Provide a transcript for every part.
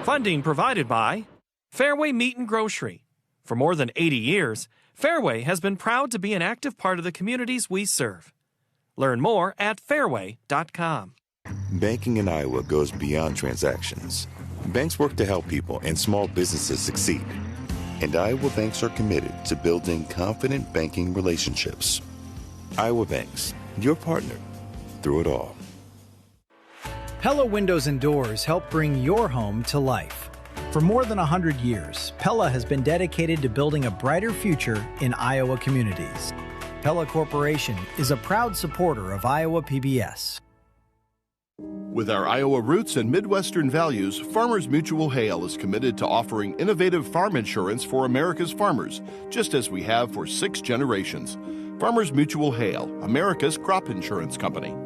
Funding provided by Fairway Meat and Grocery. For more than 80 years, Fairway has been proud to be an active part of the communities we serve. Learn more at fairway.com. Banking in Iowa goes beyond transactions. Banks work to help people and small businesses succeed. And Iowa banks are committed to building confident banking relationships. Iowa Banks, your partner through it all. Pella Windows and Doors help bring your home to life. For more than 100 years, Pella has been dedicated to building a brighter future in Iowa communities. Pella Corporation is a proud supporter of Iowa PBS. With our Iowa roots and Midwestern values, Farmers Mutual Hail is committed to offering innovative farm insurance for America's farmers, just as we have for 6 generations. Farmers Mutual Hail, America's crop insurance company.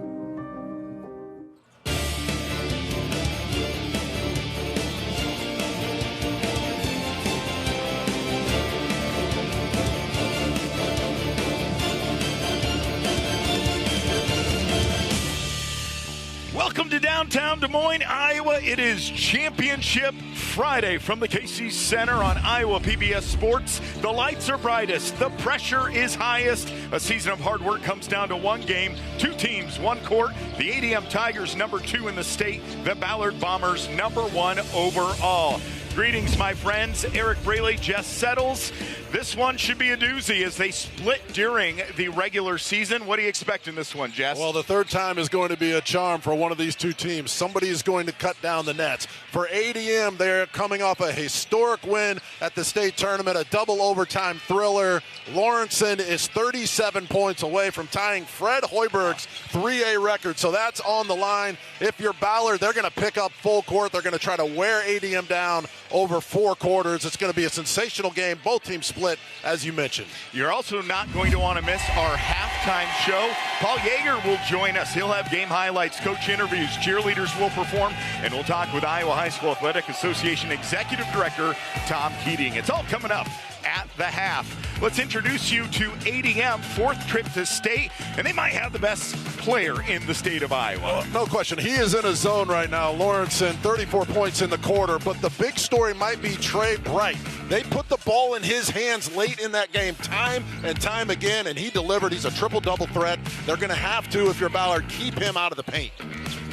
Welcome to downtown Des Moines, Iowa. It is Championship Friday from the Casey Center on Iowa PBS Sports. The lights are brightest. The pressure is highest. A season of hard work comes down to one game, 2 teams, 1 court. The ADM Tigers, number 2 in the state. The Ballard Bombers, number 1 overall. Greetings, my friends. Eric Braley, Jess Settles. This one should be a doozy as they split during the regular season. What do you expect in this one, Jess? Well, the third time is going to be a charm for one of these 2 teams. Somebody is going to cut down the nets. For ADM, they're coming off a historic win at the state tournament, a double overtime thriller. Lawrenson is 37 points away from tying Fred Hoiberg's 3A record, so that's on the line. If you're Ballard, they're going to pick up full court. They're going to try to wear ADM down over 4 quarters. It's going to be a sensational game. Both teams split, as you mentioned. You're also not going to want to miss our halftime show. Paul Yeager will join us. He'll have game highlights, coach interviews, cheerleaders will perform, and we'll talk with Iowa High School Athletic Association Executive Director Tom Keating. It's all coming up at the half. Let's introduce you to ADM, 4th trip to state, and they might have the best player in the state of Iowa. No question. He is in a zone right now. Lawrenson, 34 points in the quarter, but the big story might be Trey Bright. They put the ball in his hands late in that game time and time again, and he delivered. He's a triple-double threat. They're going to have to, if you're Ballard, keep him out of the paint.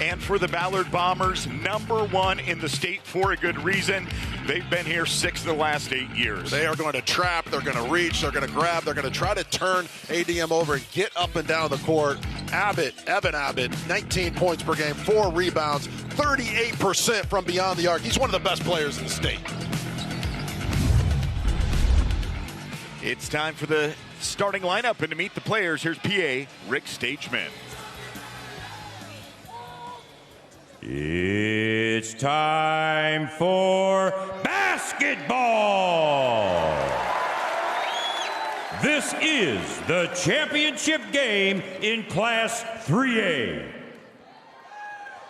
And for the Ballard Bombers, number 1 in the state for a good reason. They've been here 6 of the last 8 years. They are going to trap, they're going to reach, they're going to grab, they're going to try to turn ADM over and get up and down the court. Evan Abbott, 19 points per game, 4 rebounds, 38% from beyond the arc. He's one of the best players in the state. It's time for the starting lineup, and to meet the players, here's PA Rick Stageman. It's time for basketball. This is the championship game in Class 3A.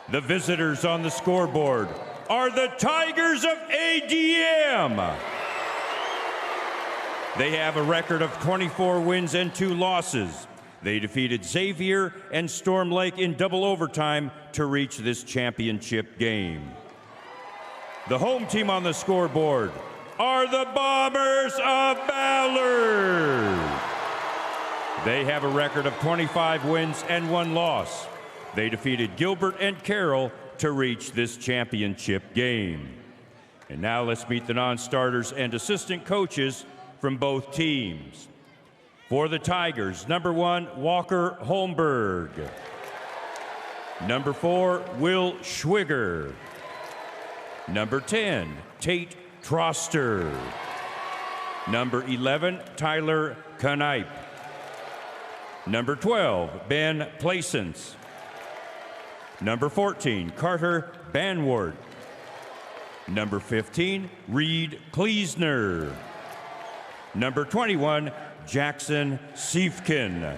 The visitors on the scoreboard are the Tigers of ADM. They have a record of 24 wins and 2 losses. They defeated Xavier and Storm Lake in double overtime to reach this championship game. The home team on the scoreboard are the Bombers of Ballard. They have a record of 25 wins and 1 loss. They defeated Gilbert and Carroll to reach this championship game. And now let's meet the non-starters and assistant coaches from both teams. For the Tigers, number 1, Walker Holmberg. Number 4, Will Schwigger. Number 10, Tate Troster. Number 11, Tyler Knipe. Number 12, Ben Placence. Number 14, Carter Banwart. Number 15, Reed Kleesner. Number 21, Jackson Siefkin.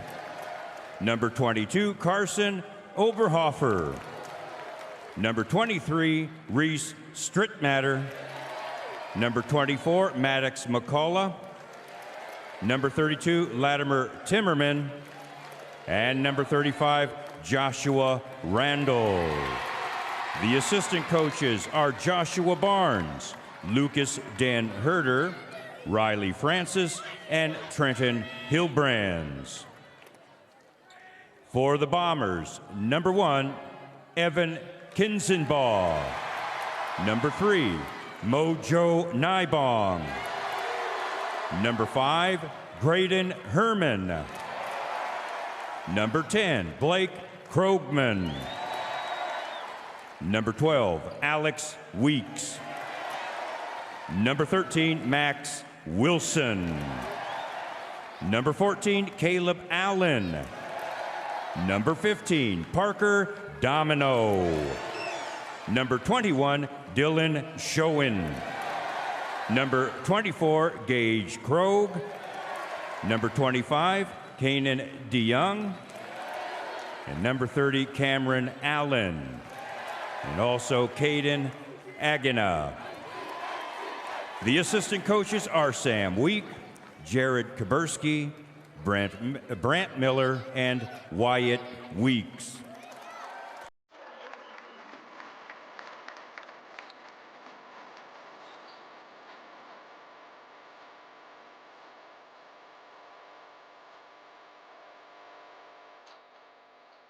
Number 22, Carson Oberhofer. Number 23, Reese Strittmatter. Number 24, Maddox McCullough. Number 32, Latimer Timmerman. And number 35, Joshua Randall. The assistant coaches are Joshua Barnes, Lucas Dan Herder, Riley Francis, and Trenton Hilbrands. For the Bombers, number 1, Evan Kinzenbaugh. Number 3, Mojo Nybong. Number 5, Graydon Herman. Number 10, Blake Krogman. Number 12, Alex Weeks. Number 13, Max Wilson. Number 14, Caleb Allen. Number 15, Parker Domino. Number 21, Dylan Schoen. Number 24, Gage Krogh. Number 25, Kanan DeYoung. And number 30, Cameron Allen. And also Caden Agina. The assistant coaches are Sam Week, Jared Kaburski, Brant Miller, and Wyatt Weeks.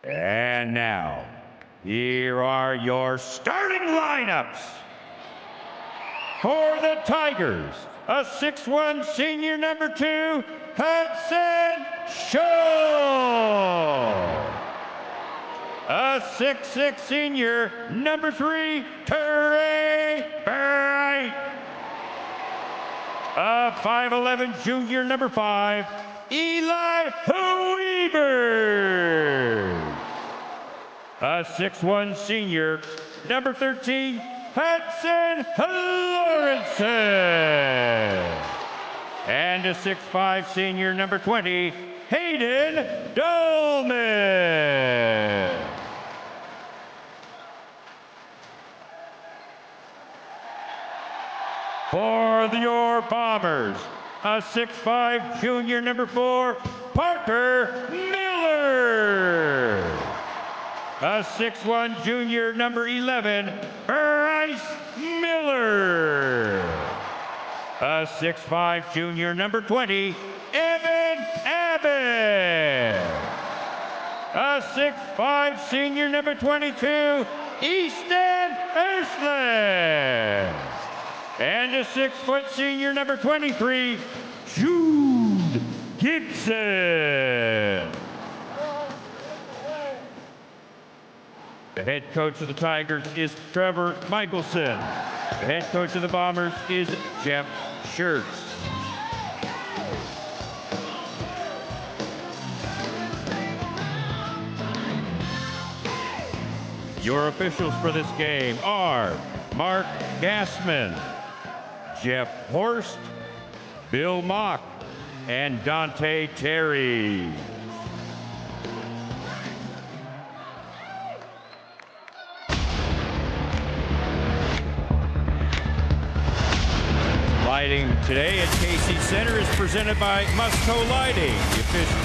And now, here are your starting lineups. For the Tigers, a 6'1" senior, number 2, Hudson Shaw. A 6'6" senior, number 3, Trey Bright. A 5'11" junior, number 5, Eli Weaver. A 6'1" senior, number 13, Hudson Lawrenson. And a 6'5" senior, number 20, Hayden Dolman. For your Bombers, a 6'5" junior, number 4, Parker Miller. A 6'1" junior, number 11, Bryce Miller. A 6'5" junior, number 20, Evan Abbott. A 6'5" senior, number 22, Easton Ersland. And a 6' senior, number 23, Jude Gibson. The head coach of the Tigers is Trevor Michelson. The head coach of the Bombers is Jeff Schertz. Your officials for this game are Mark Gassman, Jeff Horst, Bill Mock, and Dante Terry. Lighting today at KC Center is presented by Musco Lighting, the official.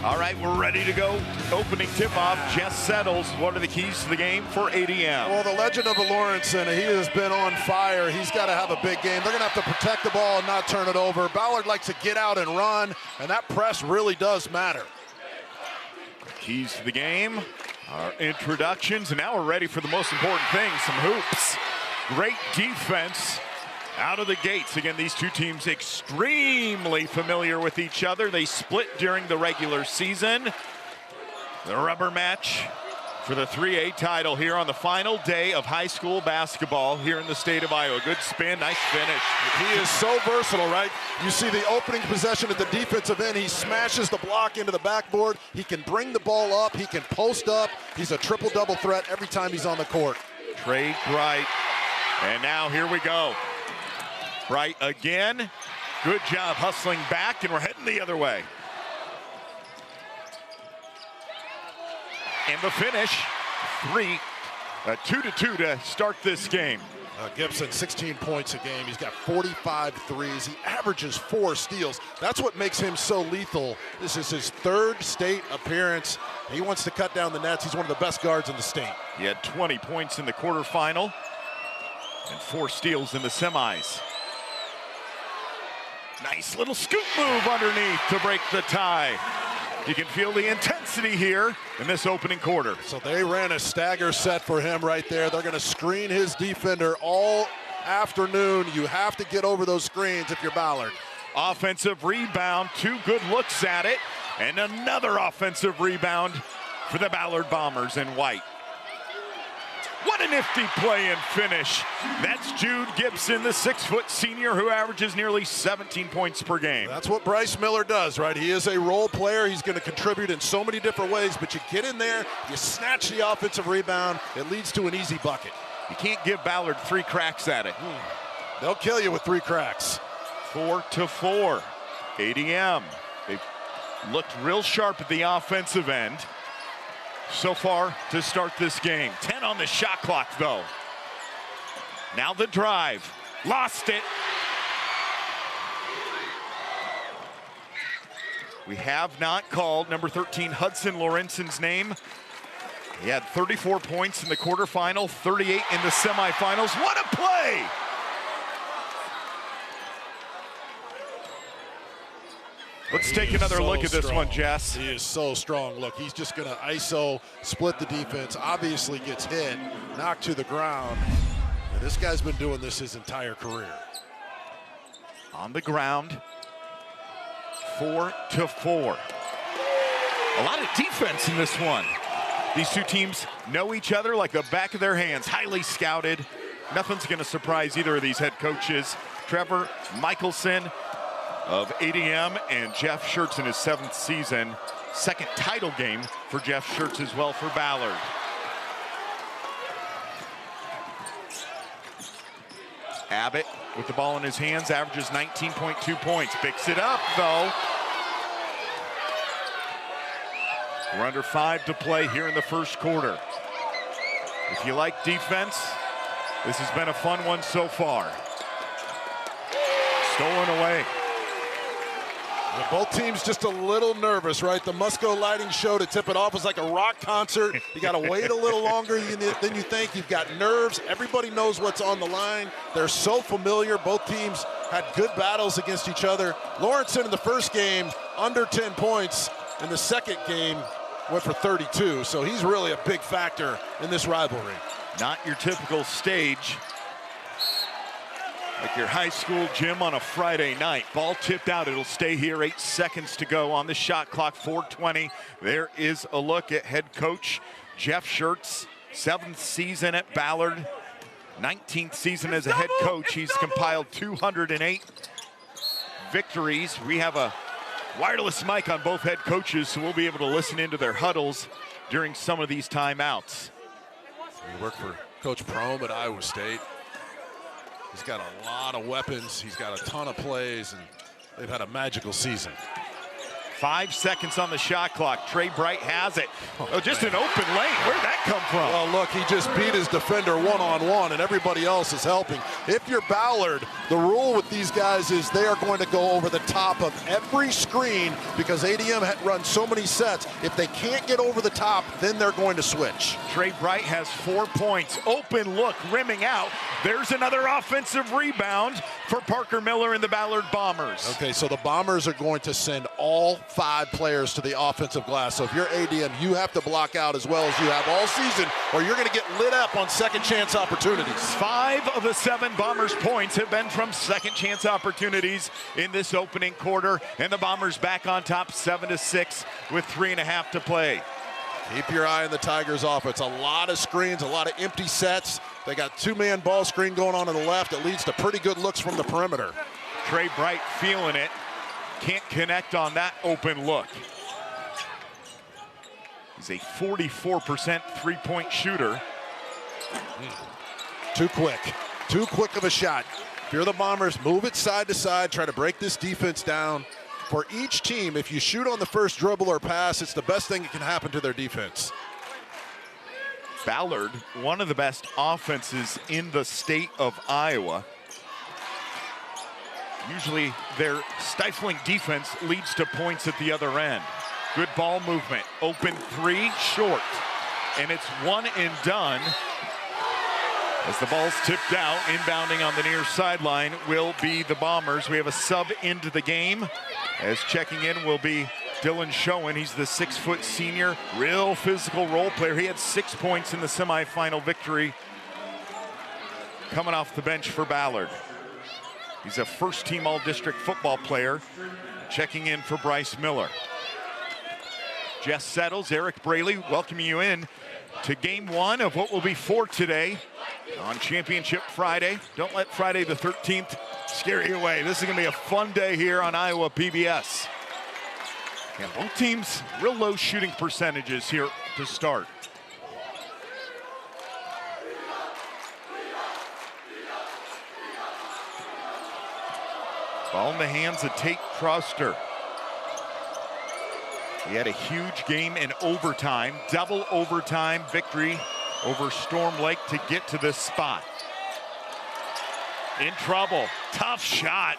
All right, we're ready to go. Opening tip-off, Jess Settles. What are the keys to the game for ADM? Well, the legend of Lawrenson, he has been on fire. He's got to have a big game. They're going to have to protect the ball and not turn it over. Ballard likes to get out and run, and that press really does matter. Keys to the game, our introductions, and now we're ready for the most important thing, some hoops. Great defense out of the gates. Again, these two teams extremely familiar with each other. They split during the regular season. The rubber match for the 3A title here on the final day of high school basketball here in the state of Iowa. Good spin, nice finish. He is so versatile, right? You see the opening possession at the defensive end. He smashes the block into the backboard. He can bring the ball up. He can post up. He's a triple-double threat every time he's on the court. Trey Bright. And now here we go. Bright again. Good job hustling back, and we're heading the other way. And the finish, 2-2 to start this game. Gibson, 16 points a game. He's got 45 threes. He averages 4 steals. That's what makes him so lethal. This is his 3rd state appearance. He wants to cut down the nets. He's one of the best guards in the state. He had 20 points in the quarterfinal and 4 steals in the semis. Nice little scoop move underneath to break the tie. You can feel the intensity here in this opening quarter. So they ran a stagger set for him right there. They're going to screen his defender all afternoon. You have to get over those screens if you're Ballard. Offensive rebound, 2 good looks at it, and another offensive rebound for the Ballard Bombers in white. What a nifty play and finish. That's Jude Gibson, the 6-foot senior who averages nearly 17 points per game. That's what Bryce Miller does, right? He is a role player. He's going to contribute in so many different ways, but you get in there, you snatch the offensive rebound, it leads to an easy bucket. You can't give Ballard 3 cracks at it. They'll kill you with 3 cracks. 4-4. ADM. They've looked real sharp at the offensive end so far to start this game. 10 on the shot clock, though. Now the drive. Lost it. We have not called number 13 Hudson Lorenzen's name. He had 34 points in the quarterfinal, 38 in the semifinals. What a play! Let's take another look at this one, Jess. He is so strong. Look, he's just going to ISO, split the defense, obviously gets hit, knocked to the ground. And this guy's been doing this his entire career. On the ground, 4-4. A lot of defense in this one. These two teams know each other like the back of their hands, highly scouted. Nothing's going to surprise either of these head coaches. Trevor Michelson of ADM and Jeff Schertz in his 7th season. 2nd title game for Jeff Schertz as well for Ballard. Abbott with the ball in his hands, averages 19.2 points. Picks it up, though. We're under 5 to play here in the first quarter. If you like defense, this has been a fun one so far. Stolen away. Both teams just a little nervous, right? The Musco lighting show to tip it off was like a rock concert. You got to wait a little longer than you think. You've got nerves. Everybody knows what's on the line. They're so familiar. Both teams had good battles against each other. Lawrenson in the first game, under 10 points. In the second game, went for 32. So he's really a big factor in this rivalry. Not your typical stage. Like your high school gym on a Friday night. Ball tipped out. It'll stay here. 8 seconds to go on the shot clock. 4:20. There is a look at head coach Jeff Schertz. 7th season at Ballard. 19th season as a head coach. He's compiled 208 victories. We have a wireless mic on both head coaches, so we'll be able to listen into their huddles during some of these timeouts. We work for Coach Prohm at Iowa State. He's got a lot of weapons. He's got a ton of plays, and they've had a magical season. 5 seconds on the shot clock. Trey Bright has it. Oh, just an open lane. Where'd that come from? Well, look, he just beat his defender one-on-one, and everybody else is helping. If you're Ballard, the rule with these guys is they are going to go over the top of every screen because ADM runs so many sets. If they can't get over the top, then they're going to switch. Trey Bright has 4 points. Open look, rimming out. There's another offensive rebound for Parker Miller and the Ballard Bombers. Okay, so the Bombers are going to send all 5 players to the offensive glass. So if you're ADM, you have to block out as well as you have all season, or you're going to get lit up on second chance opportunities. 5 of the 7 Bombers points have been from second chance opportunities in this opening quarter, and the Bombers back on top 7-6 with 3.5 to play. Keep your eye on the Tigers offense. A lot of screens, a lot of empty sets. They got 2-man ball screen going on the left. It leads to pretty good looks from the perimeter. Trey Bright feeling it. Can't connect on that open look. He's a 44% three-point shooter. Too quick of a shot. If you're the Bombers, move it side to side, try to break this defense down. For each team, if you shoot on the first dribble or pass, it's the best thing that can happen to their defense. Ballard, one of the best offenses in the state of Iowa. Usually their stifling defense leads to points at the other end. Good ball movement. Open 3, short. And it's 1 and done. As the ball's tipped out, inbounding on the near sideline will be the Bombers. We have a sub into the game. As checking in will be Dylan Schoen. He's the 6-foot senior, real physical role player. He had 6 points in the semifinal victory. Coming off the bench for Ballard. He's a first-team all-district football player. Checking in for Bryce Miller. Jess Settles, Eric Braley welcoming you in to game 1 of what will be 4 today on Championship Friday. Don't let Friday the 13th scare you away. This is going to be a fun day here on Iowa PBS. And both teams real low shooting percentages here to start. Ball in the hands of Tate Cruster. He had a huge game in overtime, double overtime victory over Storm Lake to get to this spot. In trouble, tough shot.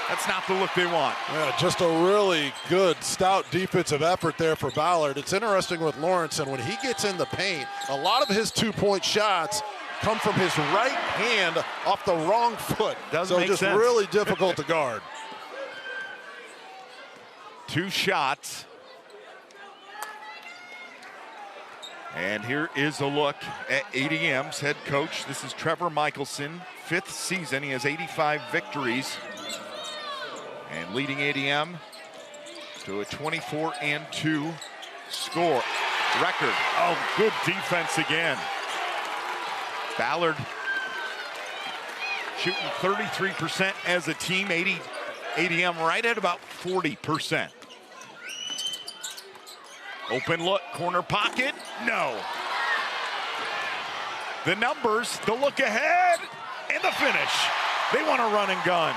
That's not the look they want. Yeah, just a really good, stout defensive effort there for Ballard. It's interesting with Lawrence, and when he gets in the paint, a lot of his 2-point shots come from his right hand off the wrong foot. Doesn't make sense. Really difficult to guard. 2 shots. And here is a look at ADM's head coach. This is Trevor Michelson, 5th season. He has 85 victories. And leading ADM to a 24-2 score record. Oh, good defense again. Ballard shooting 33% as a team, ADM right at about 40%. Open look, corner pocket, no. The numbers, the look ahead, and the finish. They want to run and gun.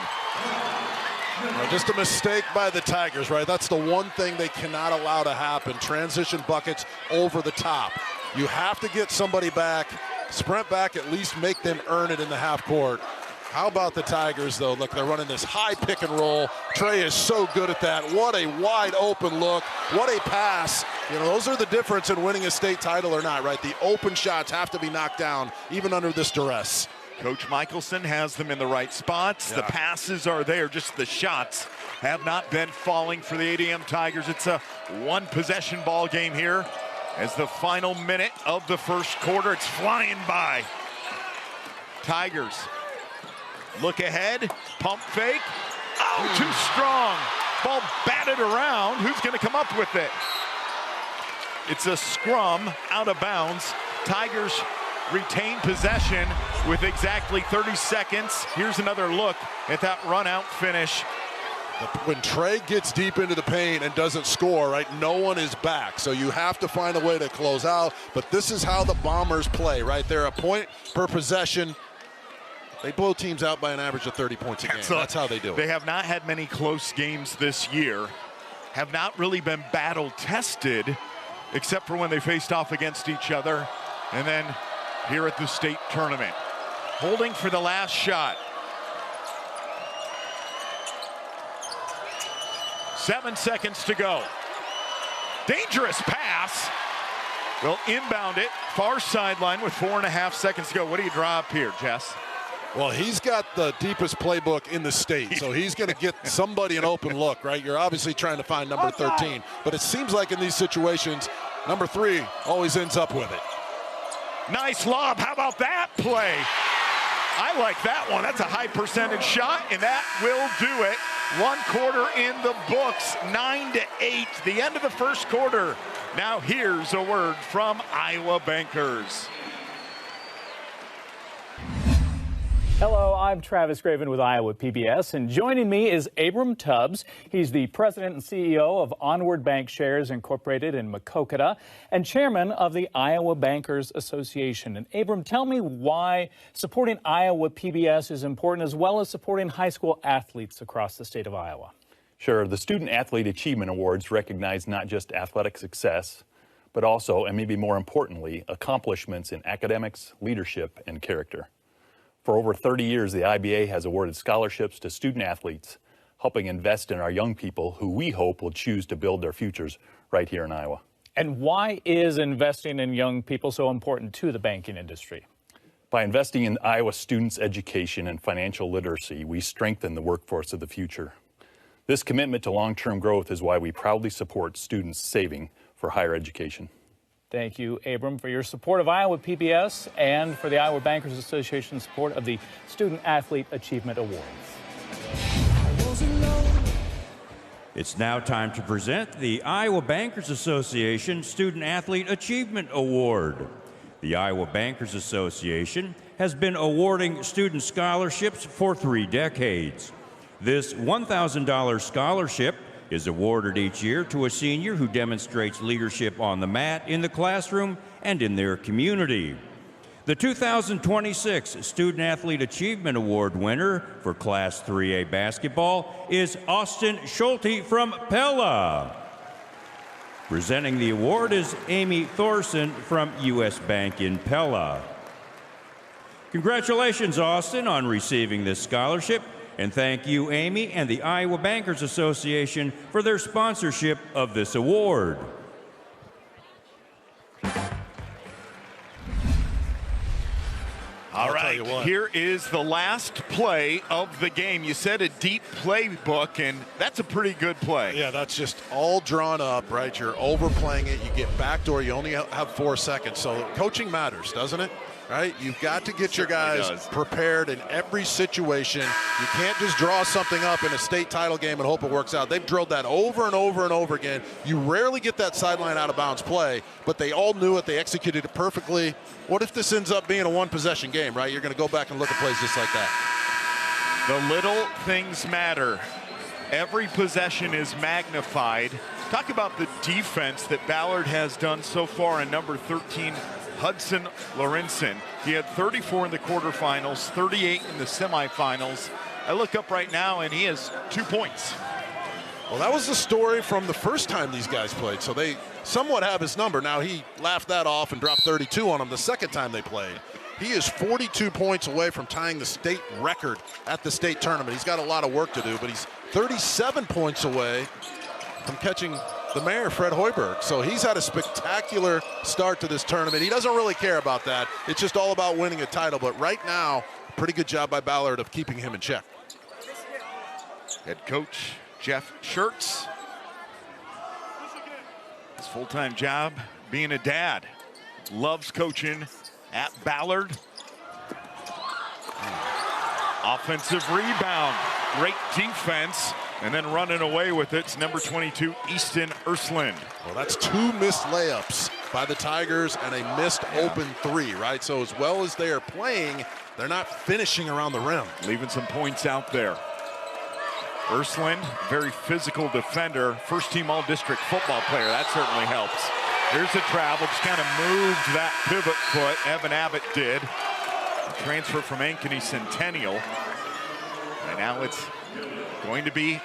Just a mistake by the Tigers, right? That's the one thing they cannot allow to happen. Transition buckets over the top. You have to get somebody back, sprint back, at least make them earn it in the half court. How about the Tigers, though? Look, they're running this high pick and roll. Trey is so good at that. What a wide open look. What a pass. You know, those are the difference in winning a state title or not, right? The open shots have to be knocked down, even under this duress. Coach Michelson has them in the right spots. Yeah. The passes are there, just the shots have not been falling for the ADM Tigers. It's a 1-possession ball game here as the final minute of the first quarter. It's flying by. Tigers look ahead, pump fake. Oh, too strong. Ball batted around. Who's going to come up with it? It's a scrum out of bounds. Tigers retain possession with exactly 30 seconds. Here's another look at that run-out finish. When Trey gets deep into the paint and doesn't score, right, no one is back. So you have to find a way to close out. But this is how the Bombers play, right? They're a point per possession. They blow teams out by an average of 30 points a game. That's how they do it. They have not had many close games this year, have not really been battle-tested, except for when they faced off against each other. And then here at the state tournament. Holding for the last shot. 7 seconds to go. Dangerous pass. Will inbound it, far sideline with 4.5 seconds to go. What do you draw up here, Jess? Well, he's got the deepest playbook in the state, so he's going to get somebody an open look, right? You're obviously trying to find number 13, but it seems like in these situations, number 3 always ends up with it. Nice lob. How about that play? I like that one. That's a high percentage shot, and that will do it. 1 quarter in the books, 9-8, the end of the first quarter. Now here's a word from Iowa Bankers. Hello, I'm Travis Graven with Iowa PBS, and joining me is Abram Tubbs. He's the president and CEO of Onward Bank Shares Incorporated in Maquoketa and chairman of the Iowa Bankers Association. And Abram, tell me why supporting Iowa PBS is important, as well as supporting high school athletes across the state of Iowa. Sure. The Student Athlete Achievement Awards recognize not just athletic success, but also, and maybe more importantly, accomplishments in academics, leadership, and character. For over 30 years, the IBA has awarded scholarships to student athletes, helping invest in our young people who we hope will choose to build their futures right here in Iowa. And why is investing in young people so important to the banking industry? By investing in Iowa students' education and financial literacy, we strengthen the workforce of the future. This commitment to long-term growth is why we proudly support students saving for higher education. Thank you, Abram, for your support of Iowa PBS and for the Iowa Bankers Association's support of the Student Athlete Achievement Awards. It's now time to present the Iowa Bankers Association Student Athlete Achievement Award. The Iowa Bankers Association has been awarding student scholarships for 3 decades. This $1,000 scholarship is awarded each year to a senior who demonstrates leadership on the mat, in the classroom, and in their community. The 2026 Student Athlete Achievement Award winner for Class 3A basketball is Austin Schulte from Pella. Presenting the award is Amy Thorson from U.S. Bank in Pella. Congratulations, Austin, on receiving this scholarship. And thank you, Amy, and the Iowa Bankers Association for their sponsorship of this award. All right, here is the last play of the game. You said a deep playbook, and that's a pretty good play. Yeah, that's just all drawn up, right? You're overplaying it. You get backdoor. You only have 4 seconds. So coaching matters, doesn't it? Right? You've got to get your guys prepared in every situation. You can't just draw something up in a state title game and hope it works out. They've drilled that over and over and over again. You rarely get that sideline out of bounds play, but they all knew it. They executed it perfectly. What if this ends up being a 1-possession game, right? You're going to go back and look at plays just like that. The little things matter. Every possession is magnified. Talk about the defense that Ballard has done so far in number 13, Hudson Lorenzen. He had 34 in the quarterfinals, 38 in the semifinals. I look up right now and he has 2 points. Well, that was the story from the first time these guys played, so they somewhat have his number. Now he laughed that off and dropped 32 on him the second time they played. He is 42 points away from tying the state record at the state tournament. He's got a lot of work to do, but he's 37 points away from catching the mayor, Fred Hoiberg. So he's had a spectacular start to this tournament. He doesn't really care about that. It's just all about winning a title. But right now, pretty good job by Ballard of keeping him in check. Head coach Jeff Schertz. His full-time job being a dad. Loves coaching at Ballard. Offensive rebound. Great defense. And then running away with it's number 22, Easton Ursland. Well, that's 2 missed layups by the Tigers and a missed open 3, right? So as well as they are playing, they're not finishing around the rim. Leaving some points out there. Ursland, very physical defender, first-team all-district football player. That certainly helps. Here's a travel, just kind of moved that pivot foot. Evan Abbott did. A transfer from Ankeny Centennial. And now it's going to be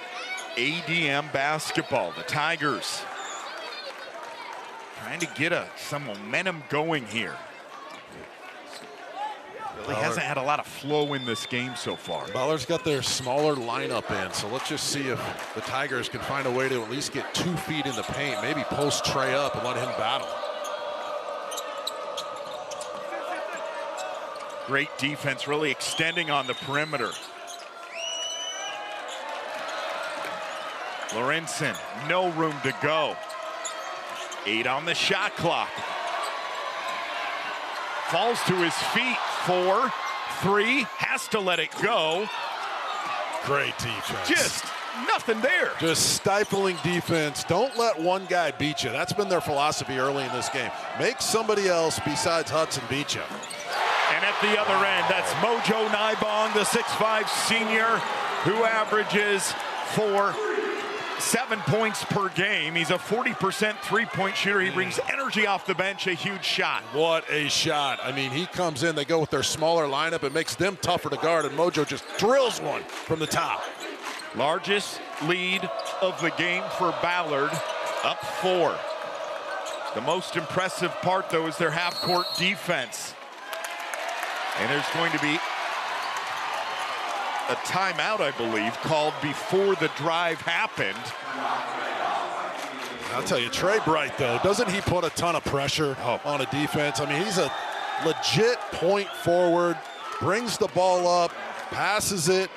ADM basketball. The Tigers trying to get some momentum going here. Really hasn't had a lot of flow in this game so far. Ballard's got their smaller lineup in, so let's just see if the Tigers can find a way to at least get 2 feet in the paint, maybe post Trey up and let him battle. Great defense, really extending on the perimeter. Lorenzen, no room to go. 8 on the shot clock. Falls to his feet. 4, 3, has to let it go. Great defense. Just nothing there. Just stifling defense. Don't let one guy beat you. That's been their philosophy early in this game. Make somebody else besides Hudson beat you. And at the other end, that's Mojo Nybong, the 6'5 senior, who averages 7 points per game. He's a 40% three-point shooter. He brings energy off the bench, a huge shot. What a shot. I mean, he comes in, they go with their smaller lineup. It makes them tougher to guard, and Mojo just drills one from the top. Largest lead of the game for Ballard, up 4. The most impressive part, though, is their half-court defense. And there's going to be a timeout, I believe, called before the drive happened. I'll tell you, Trey Bright, though, doesn't he put a ton of pressure on a defense? I mean, he's a legit point forward, brings the ball up, passes it,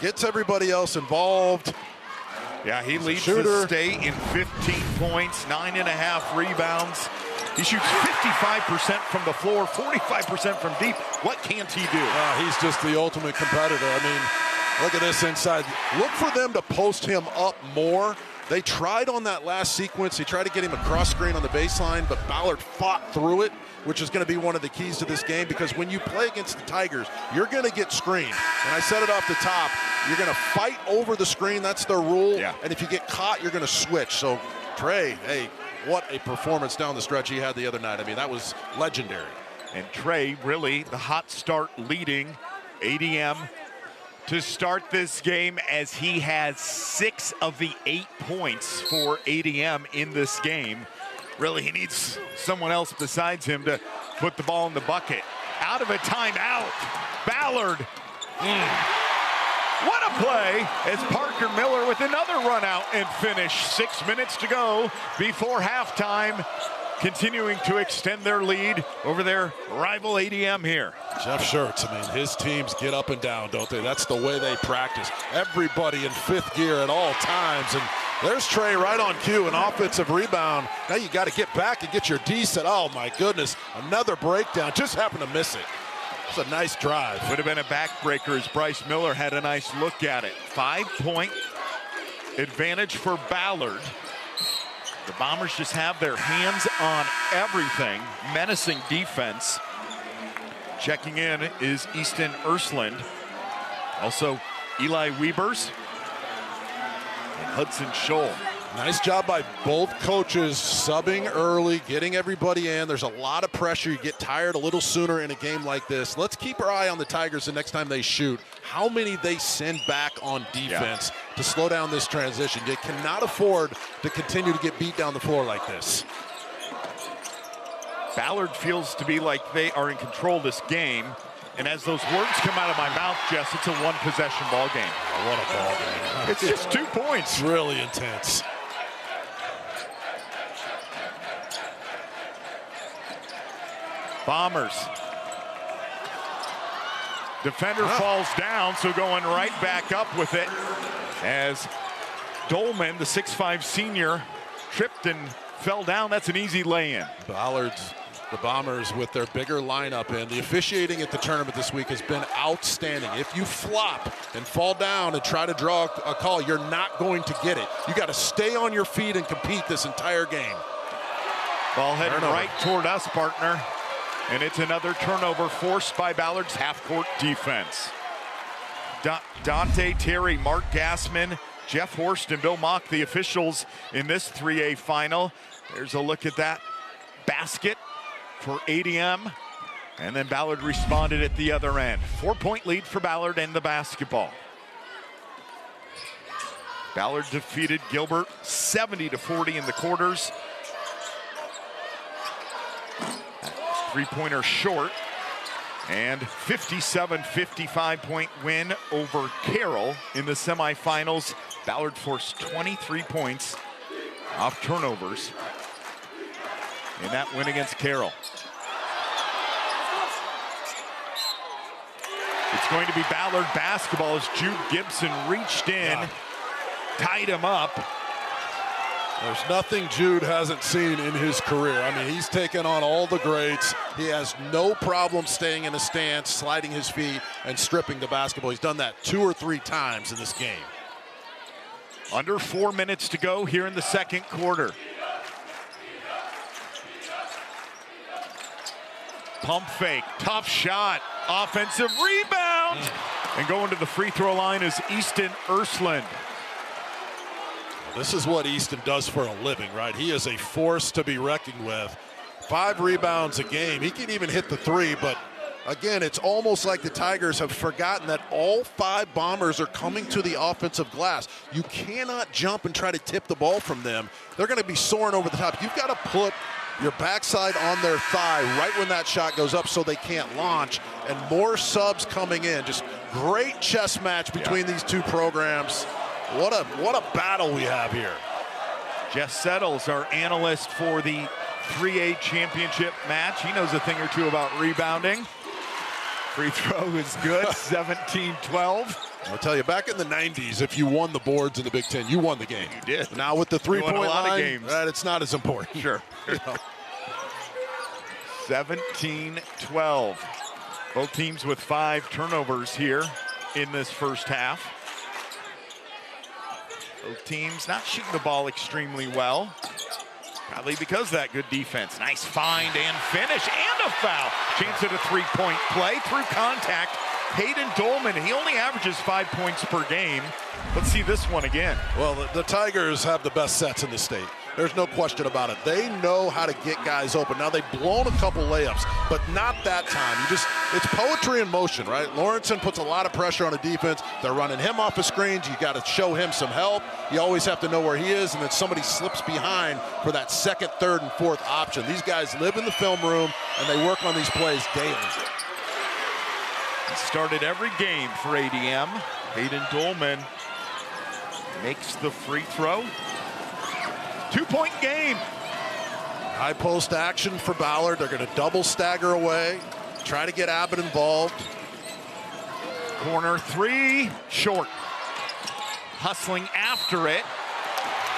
gets everybody else involved. Yeah, he leads the state in 15 points, 9.5 rebounds. He shoots 55% from the floor, 45% from deep. What can't he do? He's just the ultimate competitor. I mean, look at this inside. Look for them to post him up more. They tried on that last sequence. He tried to get him a cross screen on the baseline, but Ballard fought through it, which is going to be one of the keys to this game, because when you play against the Tigers, you're going to get screened. And I said it off the top, you're going to fight over the screen. That's their rule. Yeah. And if you get caught, you're going to switch. So Trey, hey, what a performance down the stretch he had the other night. I mean, that was legendary. And Trey, really, the hot start leading ADM to start this game, as he has 6 of the 8 points for ADM in this game. Really, he needs someone else besides him to put the ball in the bucket. Out of a timeout, Ballard. What a play, as Parker Miller with another run out and finish. 6 minutes to go before halftime, continuing to extend their lead over their rival ADM here. Jeff Schertz, I mean, his teams get up and down, don't they? That's the way they practice. Everybody in 5th gear at all times. And there's Trey right on cue, an offensive rebound. Now you got to get back and get your D set. Oh, my goodness. Another breakdown. Just happened to miss it. It's a nice drive. Would have been a backbreaker, as Bryce Miller had a nice look at it. 5-point advantage for Ballard. The Bombers just have their hands on everything. Menacing defense. Checking in is Easton Ersland. Also Eli Wiebers and Hudson Scholl. Nice job by both coaches subbing early, getting everybody in. There's a lot of pressure. You get tired a little sooner in a game like this. Let's keep our eye on the Tigers the next time they shoot. How many they send back on defense to slow down this transition. They cannot afford to continue to get beat down the floor like this. Ballard feels to be like they are in control of this game. And as those words come out of my mouth, Jess, it's a one-possession ball game. What a ball game. It's just 2 points. It's really intense. Bombers. Defender falls down, so going right back up with it as Dolman, the 6'5 senior, tripped and fell down. That's an easy lay-in. Ballard's, the Bombers with their bigger lineup in. The officiating at the tournament this week has been outstanding. If you flop and fall down and try to draw a call, you're not going to get it. You got to stay on your feet and compete this entire game. Ball headed right toward us, partner. And it's another turnover forced by Ballard's half-court defense. Dante Terry, Mark Gassman, Jeff Horst, and Bill Mock, the officials in this 3A final. There's a look at that basket for ADM. And then Ballard responded at the other end. 4-point lead for Ballard and the basketball. Ballard defeated Gilbert 70-40 in the quarters. Three-pointer short, and 57-55 win over Carroll in the semifinals. Ballard forced 23 points off turnovers in that win against Carroll. It's going to be Ballard basketball as Jude Gibson reached in, tied him up. There's nothing Jude hasn't seen in his career. I mean, he's taken on all the greats. He has no problem staying in a stance, sliding his feet, and stripping the basketball. He's done that 2 or 3 times in this game. Under 4 minutes to go here in the second quarter. Pump fake, tough shot, offensive rebound. And going to the free throw line is Easton Ersland. This is what Easton does for a living, right? He is a force to be reckoned with. 5 rebounds a game. He can even hit the 3, but again, it's almost like the Tigers have forgotten that all 5 Bombers are coming to the offensive glass. You cannot jump and try to tip the ball from them. They're going to be soaring over the top. You've got to put your backside on their thigh right when that shot goes up so they can't launch, and more subs coming in. Just great chess match between these 2 programs. What a battle we have here. Jess Settles, our analyst for the 3A championship match. He knows a thing or 2 about rebounding. Free throw is good, 17-12. I'll tell you, back in the 90s, if you won the boards in the Big Ten, you won the game. You did. Now with the 3-point line, games. It's not as important. Sure. 17-12. Both teams with 5 turnovers here in this first half. Both teams not shooting the ball extremely well. Probably because of that good defense. Nice find and finish and a foul. Chance at a 3-point play through contact. Hayden Dolman, he only averages 5 points per game. Let's see this one again. Well, the Tigers have the best sets in the state. There's no question about it. They know how to get guys open. Now, they've blown a couple layups, but not that time. It's poetry in motion, right? Lawrenson puts a lot of pressure on the defense. They're running him off of screens. You got to show him some help. You always have to know where he is, and then somebody slips behind for that 2nd, 3rd, and 4th option. These guys live in the film room, and they work on these plays daily. He started every game for ADM. Hayden Dolman makes the free throw. 2-point game. High post action for Ballard. They're going to double stagger away. Try to get Abbott involved. Corner 3, short. Hustling after it,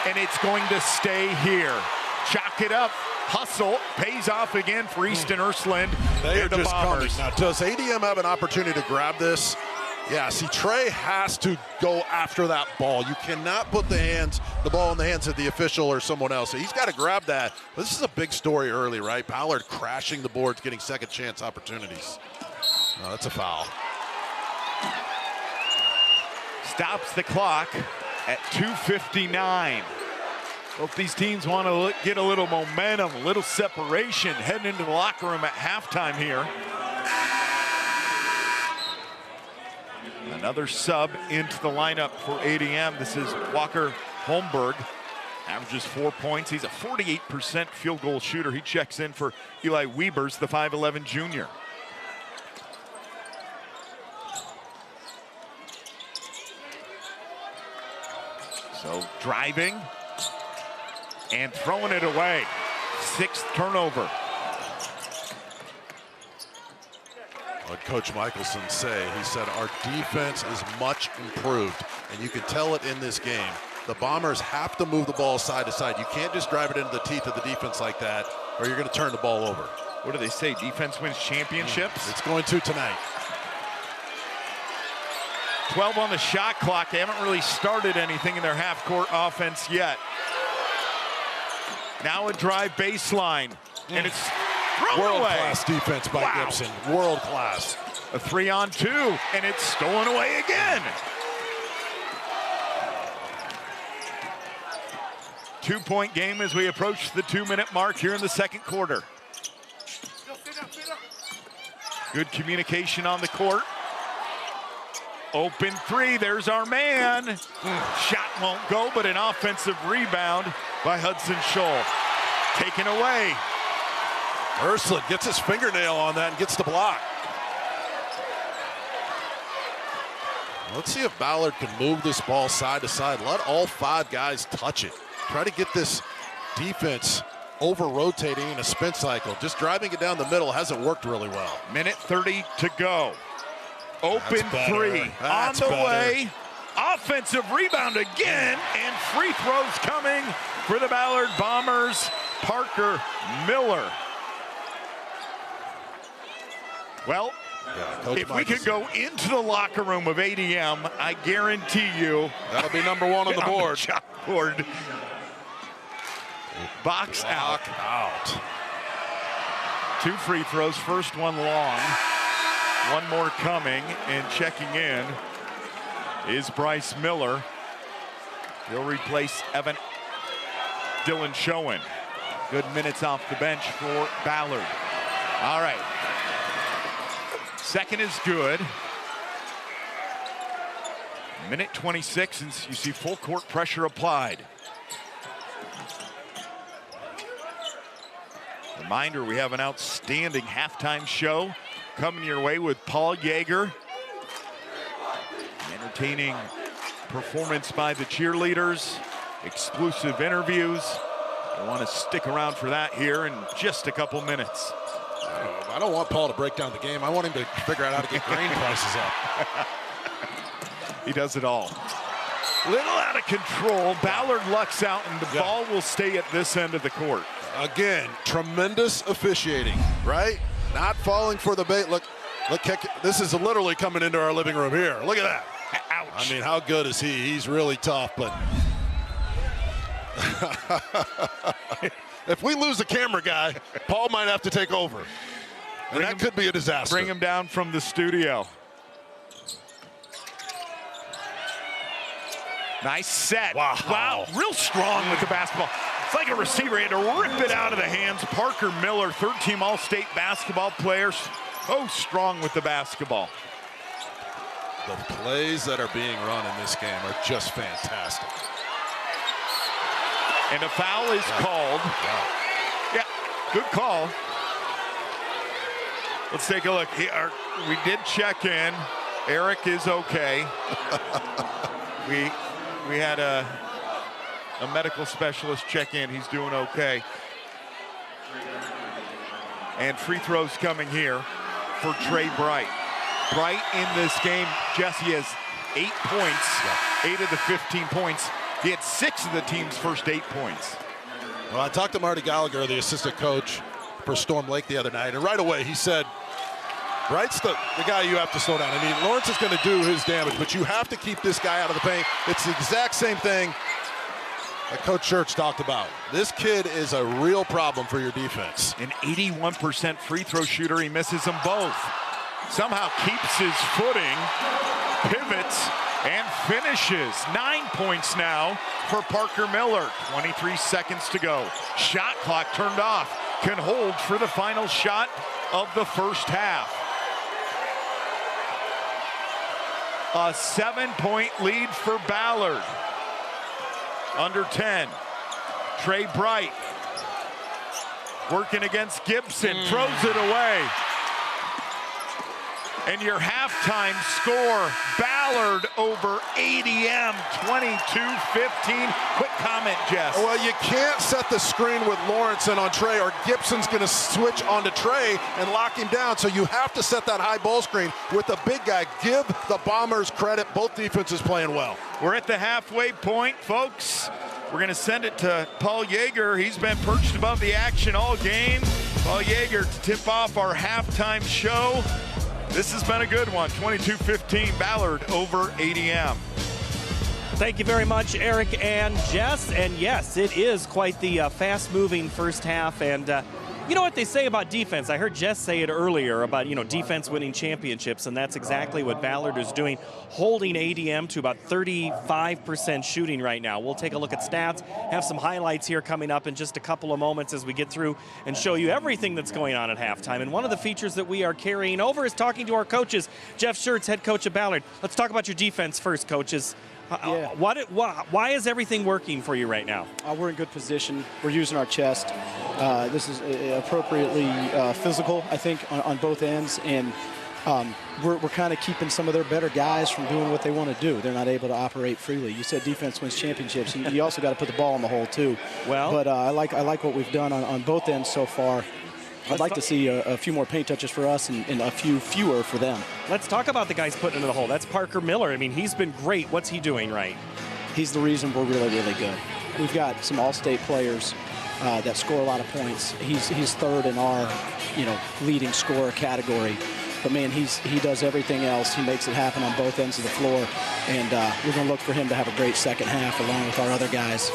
and it's going to stay here. Chalk it up. Hustle pays off again for Easton Ersland. They are the just Bombers. coming. Now, does ADM have an opportunity to grab this? Yeah, see, Trey has to go after that ball. You cannot put the ball in the hands of the official or someone else. So he's got to grab that. This is a big story early, right? Ballard crashing the boards, getting second chance opportunities. No, that's a foul. Stops the clock at 2:59. Both these teams want to get a little momentum, a little separation, heading into the locker room at halftime here. Another sub into the lineup for ADM. This is Walker Holmberg. Averages 4 points. He's a 48% field goal shooter. He checks in for Eli Wiebers, the 5'11 junior. So driving and throwing it away. 6th turnover. What Coach Michelson say, he said, our defense is much improved, and you can tell it in this game. The Bombers have to move the ball side to side. You can't just drive it into the teeth of the defense like that, or you're going to turn the ball over. What do they say? Defense wins championships? It's going to tonight. 12 on the shot clock. They haven't really started anything in their half-court offense yet. Now a drive baseline, and it's thrown away. World-class defense by Gibson. World-class. A 3-on-2, and it's stolen away again. 2-point game as we approach the 2-minute mark here in the second quarter. Good communication on the court. Open 3, there's our man. Shot won't go, but an offensive rebound by Hudson Scholl. Taken away. Ersland gets his fingernail on that and gets the block. Let's see if Ballard can move this ball side to side. Let all 5 guys touch it. Try to get this defense over-rotating in a spin cycle. Just driving it down the middle hasn't worked really well. Minute 30 to go. Open three on the way. Offensive rebound again, and free throws coming for the Ballard Bombers. Parker Miller. Well, if we could go into the locker room of ADM, I guarantee you that'll be number one on the board. Chalkboard. Box out. Two free throws, first one long. One more coming, and checking in is Bryce Miller. He'll replace Evan Dylan Schoen. Good minutes off the bench for Ballard. All right. Second is good. Minute 26, and you see full court pressure applied. Reminder, we have an outstanding halftime show coming your way with Paul Yeager. Entertaining performance by the cheerleaders, exclusive interviews. I want to stick around for that here in just a couple minutes. I don't want Paul to break down the game. I want him to figure out how to get grain prices up. He does it all. Little out of control. Ballard lucks out, and the ball will stay at this end of the court. Again, tremendous officiating, right? Not falling for the bait. Look, this is literally coming into our living room here. Look at that. Ouch. I mean, how good is he? He's really tough, but if we lose the camera guy, Paul might have to take over. And that could be a disaster. Bring him down from the studio. Nice set. Wow. Real strong with the basketball. It's like a receiver. He had to rip it out of the hands. Parker Miller, third-team All-State basketball player. Oh, strong with the basketball. The plays that are being run in this game are just fantastic. And a foul is called. Yeah, good call. Let's take a look. We did check in. Eric is okay. We had a medical specialist check in. He's doing okay. And free throws coming here for Trey Bright. Bright in this game, Jesse, has 8 points, 8 of the 15 points. He had 6 of the team's first 8 points. Well, I talked to Marty Gallagher, the assistant coach for Storm Lake the other night, and right away he said, Bright's the guy you have to slow down. I mean, Lawrence is going to do his damage, but you have to keep this guy out of the paint. It's the exact same thing that Coach Church talked about. This kid is a real problem for your defense. An 81% free throw shooter. He misses them both. Somehow keeps his footing, pivots, and finishes. 9 points now for Parker Miller. 23 seconds to go. Shot clock turned off. Can hold for the final shot of the first half. A 7-point lead for Ballard. Under 10. Trey Bright working against Gibson, throws it away. And your halftime score, Ballard over ADM, 22-15. Quick comment, Jess. Well, you can't set the screen with Lawrence and on Trey, or Gibson's going to switch onto Trey and lock him down. So you have to set that high ball screen with the big guy. Give the Bombers credit. Both defenses playing well. We're at the halfway point, folks. We're going to send it to Paul Yeager. He's been perched above the action all game. Paul Yeager to tip off our halftime show. This has been a good one. 22-15, Ballard over ADM. Thank you very much, Eric and Jess. And yes, it is quite the fast-moving first half. And you know what they say about defense? I heard Jess say it earlier about, defense winning championships, and that's exactly what Ballard is doing, holding ADM to about 35% shooting right now. We'll take a look at stats, have some highlights here coming up in just a couple of moments as we get through and show you everything that's going on at halftime. And one of the features that we are carrying over is talking to our coaches. Jeff Schertz, head coach of Ballard. Let's talk about your defense first, coaches. Why is everything working for you right now? We're in good position. We're using our chest. This is appropriately physical, I think, on both ends. And we're kind of keeping some of their better guys from doing what they want to do. They're not able to operate freely. You said defense wins championships. You also got to put the ball in the hole, too. But I like what we've done on both ends so far. I'd like to see a few more paint touches for us and a few fewer for them. Let's talk about the guys putting into the hole. That's Parker Miller. I mean, he's been great. What's he doing right? He's the reason we're really, really good. We've got some all-state players that score a lot of points. He's third in our, leading scorer category. But, man, he does everything else. He makes it happen on both ends of the floor. And we're going to look for him to have a great second half along with our other guys.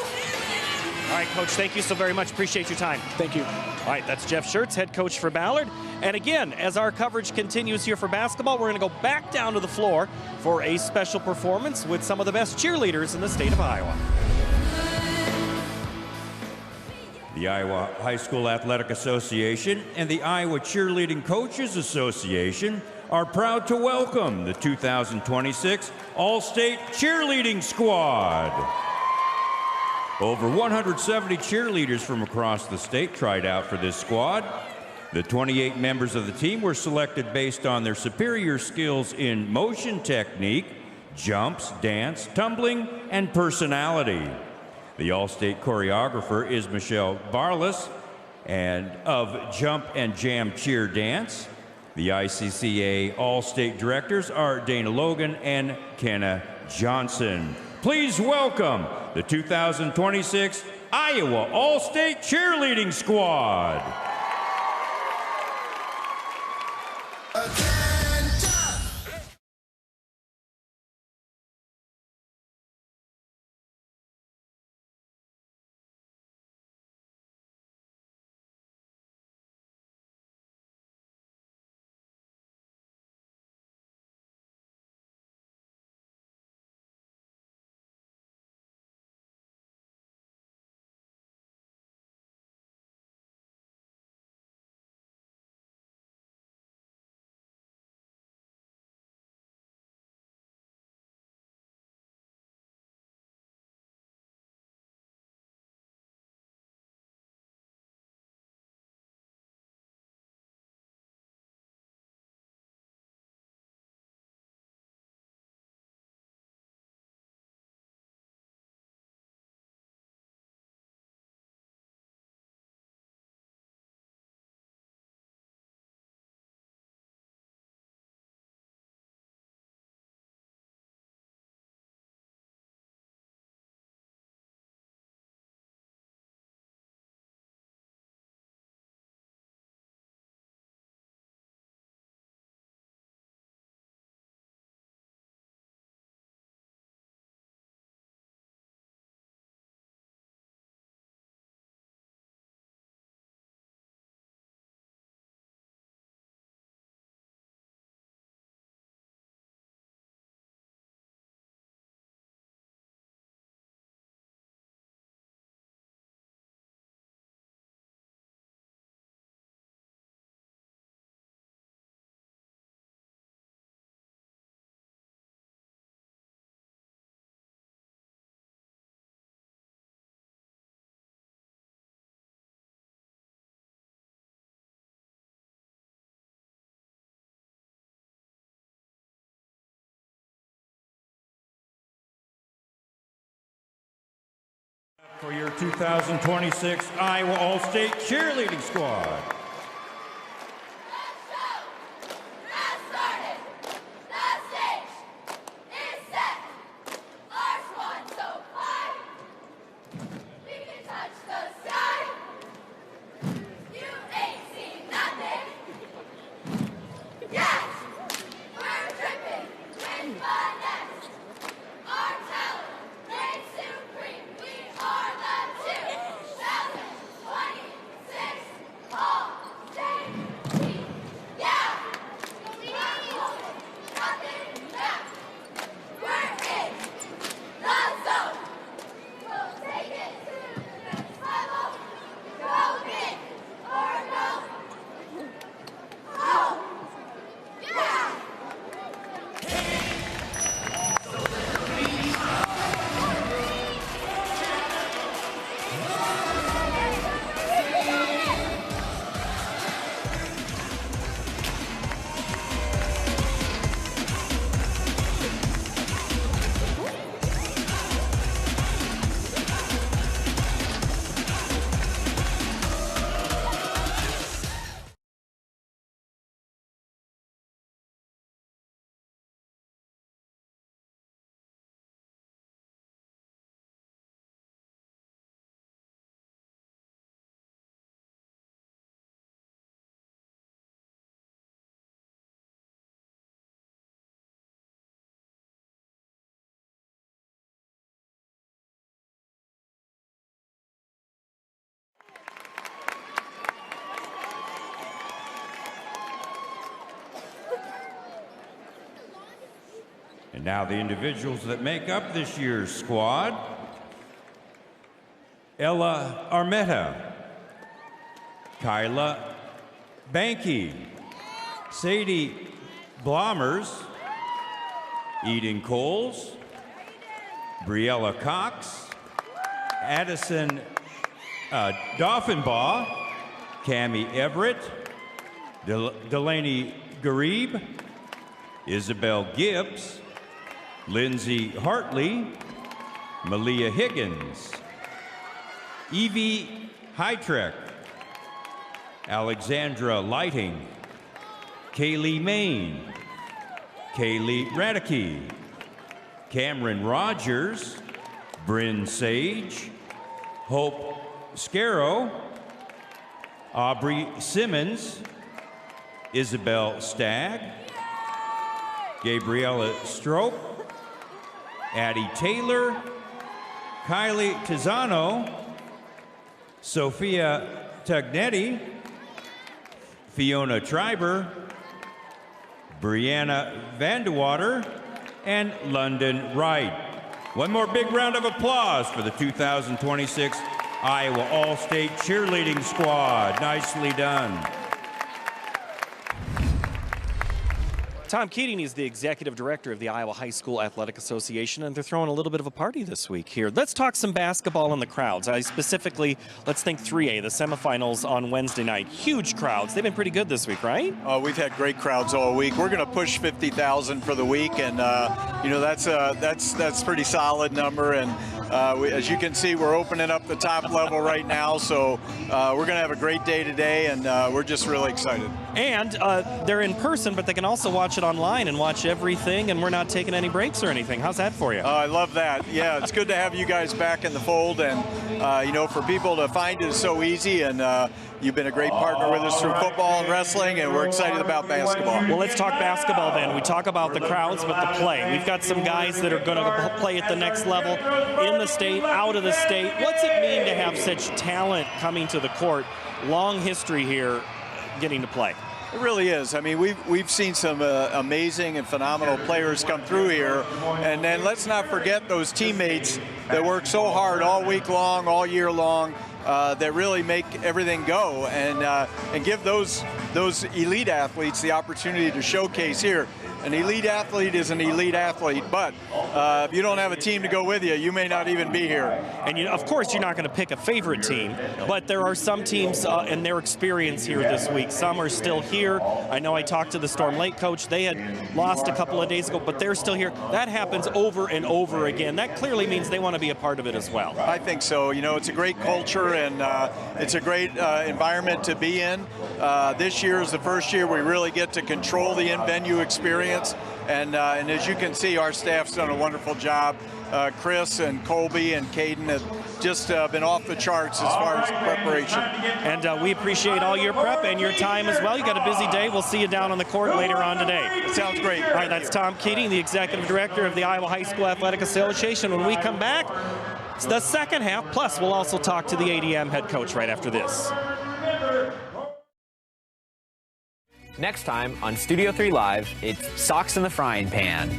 All right, Coach, thank you so very much. Appreciate your time. Thank you. All right, that's Jeff Schertz, head coach for Ballard. And again, as our coverage continues here for basketball, we're going to go back down to the floor for a special performance with some of the best cheerleaders in the state of Iowa. The Iowa High School Athletic Association and the Iowa Cheerleading Coaches Association are proud to welcome the 2026 All-State Cheerleading Squad. Over 170 cheerleaders from across the state tried out for this squad. The 28 members of the team were selected based on their superior skills in motion technique, jumps, dance, tumbling, and personality. The All-State choreographer is Michelle Barlas and of Jump and Jam Cheer Dance. The IHSAA All-State directors are Dana Logan and Kenna Johnson. Please welcome the 2026 Iowa All-State Cheerleading Squad. For your 2026 Iowa All-State Cheerleading Squad. All And now the individuals that make up this year's squad. Ella Armetta, Kyla Banky, Sadie Blommers, Eden Coles, Briella Cox, Addison Doffenbaugh, Cammie Everett, Delaney Garib, Isabel Gibbs, Lindsay Hartley, Malia Higgins, Evie Hytrek, Alexandra Lighting, Kaylee Main, Kaylee Radicke, Cameron Rogers, Bryn Sage, Hope Scarrow, Aubrey Simmons, Isabel Stagg, Gabriella Strope, Addie Taylor, Kylie Tizano, Sophia Tugnetti, Fiona Triber, Brianna Vandewater, and London Wright. One more big round of applause for the 2026 Iowa All-State Cheerleading Squad. Nicely done. Tom Keating is the executive director of the Iowa High School Athletic Association, and they're throwing a little bit of a party this week here. Let's talk some basketball in the crowds. Specifically, let's think 3A, the semifinals on Wednesday night. Huge crowds. They've been pretty good this week, right? We've had great crowds all week. We're going to push 50,000 for the week, and you know, that's a pretty solid number. And as you can see, we're opening up the top level right now, so we're going to have a great day today, and we're just really excited. And they're in person, but they can also watch it online and watch everything, and we're not taking any breaks or anything. How's that for you? I love that. Yeah, it's good to have you guys back in the fold, and you know, for people to find it is so easy, and you've been a great partner with us through football and wrestling, and we're excited about basketball. Well, let's talk basketball then. We talk about the crowds, but the play. We've got some guys that are going to play at the next level in the state, out of the state. What's it mean to have such talent coming to the court? Long history here getting to play. It really is. I mean, we've seen some amazing and phenomenal players come through here, and then let's not forget those teammates that work so hard all week long, all year long, that really make everything go, and give those elite athletes the opportunity to showcase here. An elite athlete is an elite athlete, but if you don't have a team to go with you, you may not even be here. And of course, you're not going to pick a favorite team, but there are some teams and their experience here this week. Some are still here. I know I talked to the Storm Lake coach. They had lost a couple of days ago, but they're still here. That happens over and over again. That clearly means they want to be a part of it as well. I think so. You know, it's a great culture, and it's a great environment to be in. This year is the first year we really get to control the in-venue experience. And as you can see, our staff's done a wonderful job. Chris and Colby and Caden have just been off the charts as far as preparation. And we appreciate all your prep and your time as well. You got a busy day. We'll see you down on the court later on today. Sounds great. All right, that's Tom Keating, the executive director of the Iowa High School Athletic Association. When we come back, it's the second half. Plus, we'll also talk to the ADM head coach right after this. Next time on Studio 3 Live, it's Socks in the Frying Pan.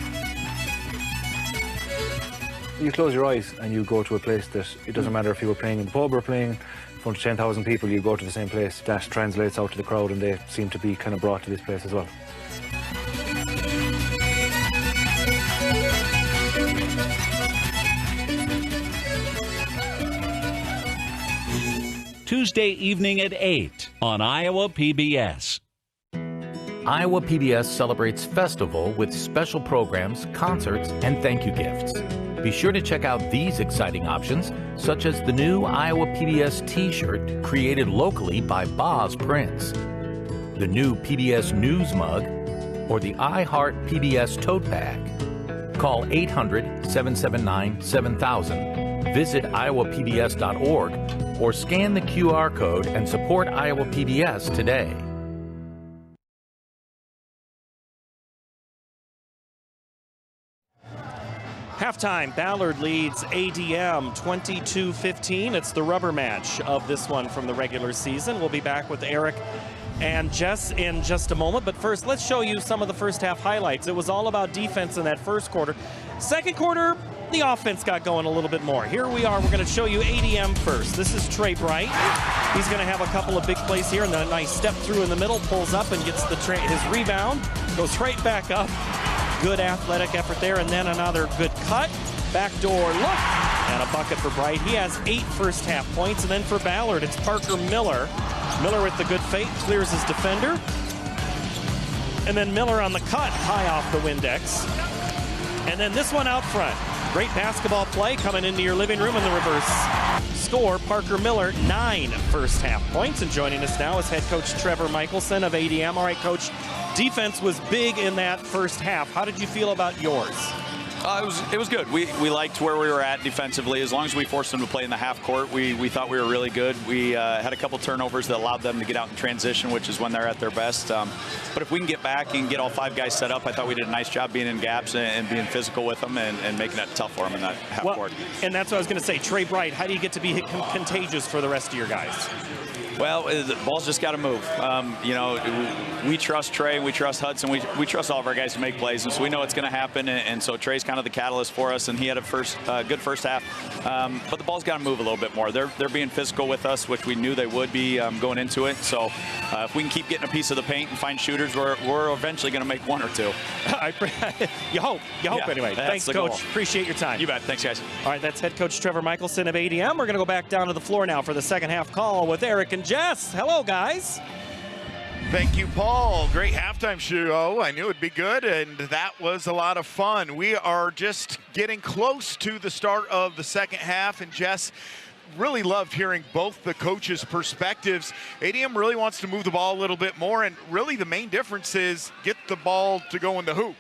You close your eyes and you go to a place that it doesn't matter if you were playing in the pub or playing in front of 10,000 people, you go to the same place. That translates out to the crowd, and they seem to be kind of brought to this place as well. Tuesday evening at 8 on Iowa PBS. Iowa PBS celebrates festival with special programs, concerts, and thank you gifts. Be sure to check out these exciting options, such as the new Iowa PBS t-shirt created locally by Boz Prince, the new PBS News mug, or the iHeart PBS tote bag. Call 800-779-7000, visit iowapbs.org, or scan the QR code and support Iowa PBS today. Halftime, Ballard leads ADM 22-15. It's the rubber match of this one from the regular season. We'll be back with Eric and Jess in just a moment. But first, let's show you some of the first half highlights. It was all about defense in that first quarter. Second quarter, the offense got going a little bit more. Here we are. We're going to show you ADM first. This is Trey Bright. He's going to have a couple of big plays here, and then a nice step through in the middle, pulls up and gets his rebound, goes right back up. Good athletic effort there, and then another good cut. Backdoor look, and a bucket for Bright. He has 8 first half points, and then for Ballard, it's Parker Miller. Miller with the good fake, clears his defender. And then Miller on the cut, high off the Windex. And then this one out front. Great basketball play coming into your living room in the reverse score. Parker Miller, 9 first half points. And joining us now is head coach Trevor Michelson of ADM. All right, coach, defense was big in that first half. How did you feel about yours? It was good. We liked where we were at defensively. As long as we forced them to play in the half court, we thought we were really good. We had a couple turnovers that allowed them to get out in transition, which is when they're at their best. But if we can get back and get all 5 guys set up, I thought we did a nice job being in gaps and being physical with them and making it tough for them in that half court. And that's what I was going to say. Trey Bright, how do you get to be contagious for the rest of your guys? Well, the ball's just got to move. You know, we trust Trey, we trust Hudson, we trust all of our guys to make plays, and so we know it's going to happen. And so Trey's kind of the catalyst for us, and he had a good first half. But the ball's got to move a little bit more. They're being physical with us, which we knew they would be going into it. So if we can keep getting a piece of the paint and find shooters, we're eventually going to make 1 or 2. You hope anyway. Thanks, Coach. Goal. Appreciate your time. You bet. Thanks, guys. All right, that's head coach Trevor Michelson of ADM. We're going to go back down to the floor now for the second half call with Eric and Jess. Hello, guys. Thank you, Paul. Great halftime show. I knew it'd be good, and that was a lot of fun. We are just getting close to the start of the second half, and Jess, really loved hearing both the coaches' perspectives. ADM really wants to move the ball a little bit more, and really the main difference is get the ball to go in the hoop,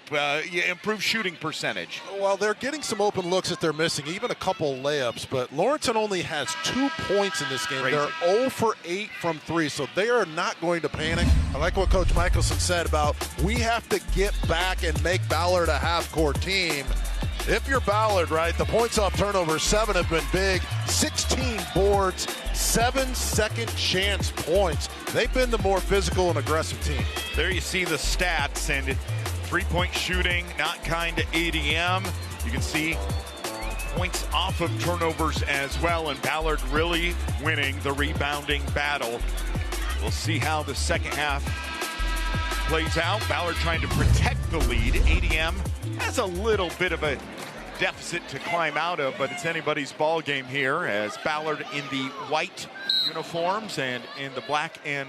improve shooting percentage. Well, they're getting some open looks that they're missing, even a couple layups, but Lawrenson only has 2 points in this game. Crazy. They're 0 for 8 from 3, so they are not going to panic. I like what Coach Michelson said about we have to get back and make Ballard a half-court team. If you're Ballard, right, the points off turnovers, 7 have been big, 16 boards, 7 second chance points. They've been the more physical and aggressive team. There you see the stats, and 3-point shooting, not kind to ADM. You can see points off of turnovers as well, and Ballard really winning the rebounding battle. We'll see how the second half plays out. Ballard trying to protect the lead. ADM has a little bit of a deficit to climb out of, but it's anybody's ball game here as Ballard in the white uniforms and in the black and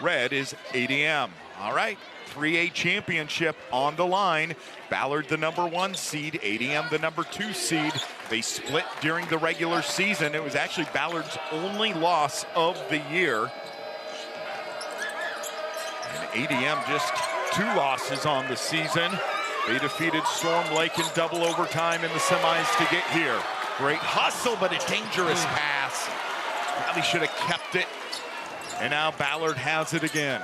red is ADM. All right, 3A championship on the line. Ballard the #1 seed, ADM the #2 seed. They split during the regular season. It was actually Ballard's only loss of the year. And ADM just 2 losses on the season. They defeated Storm Lake in double overtime in the semis to get here. Great hustle, but a dangerous pass. Probably should have kept it. And now Ballard has it again.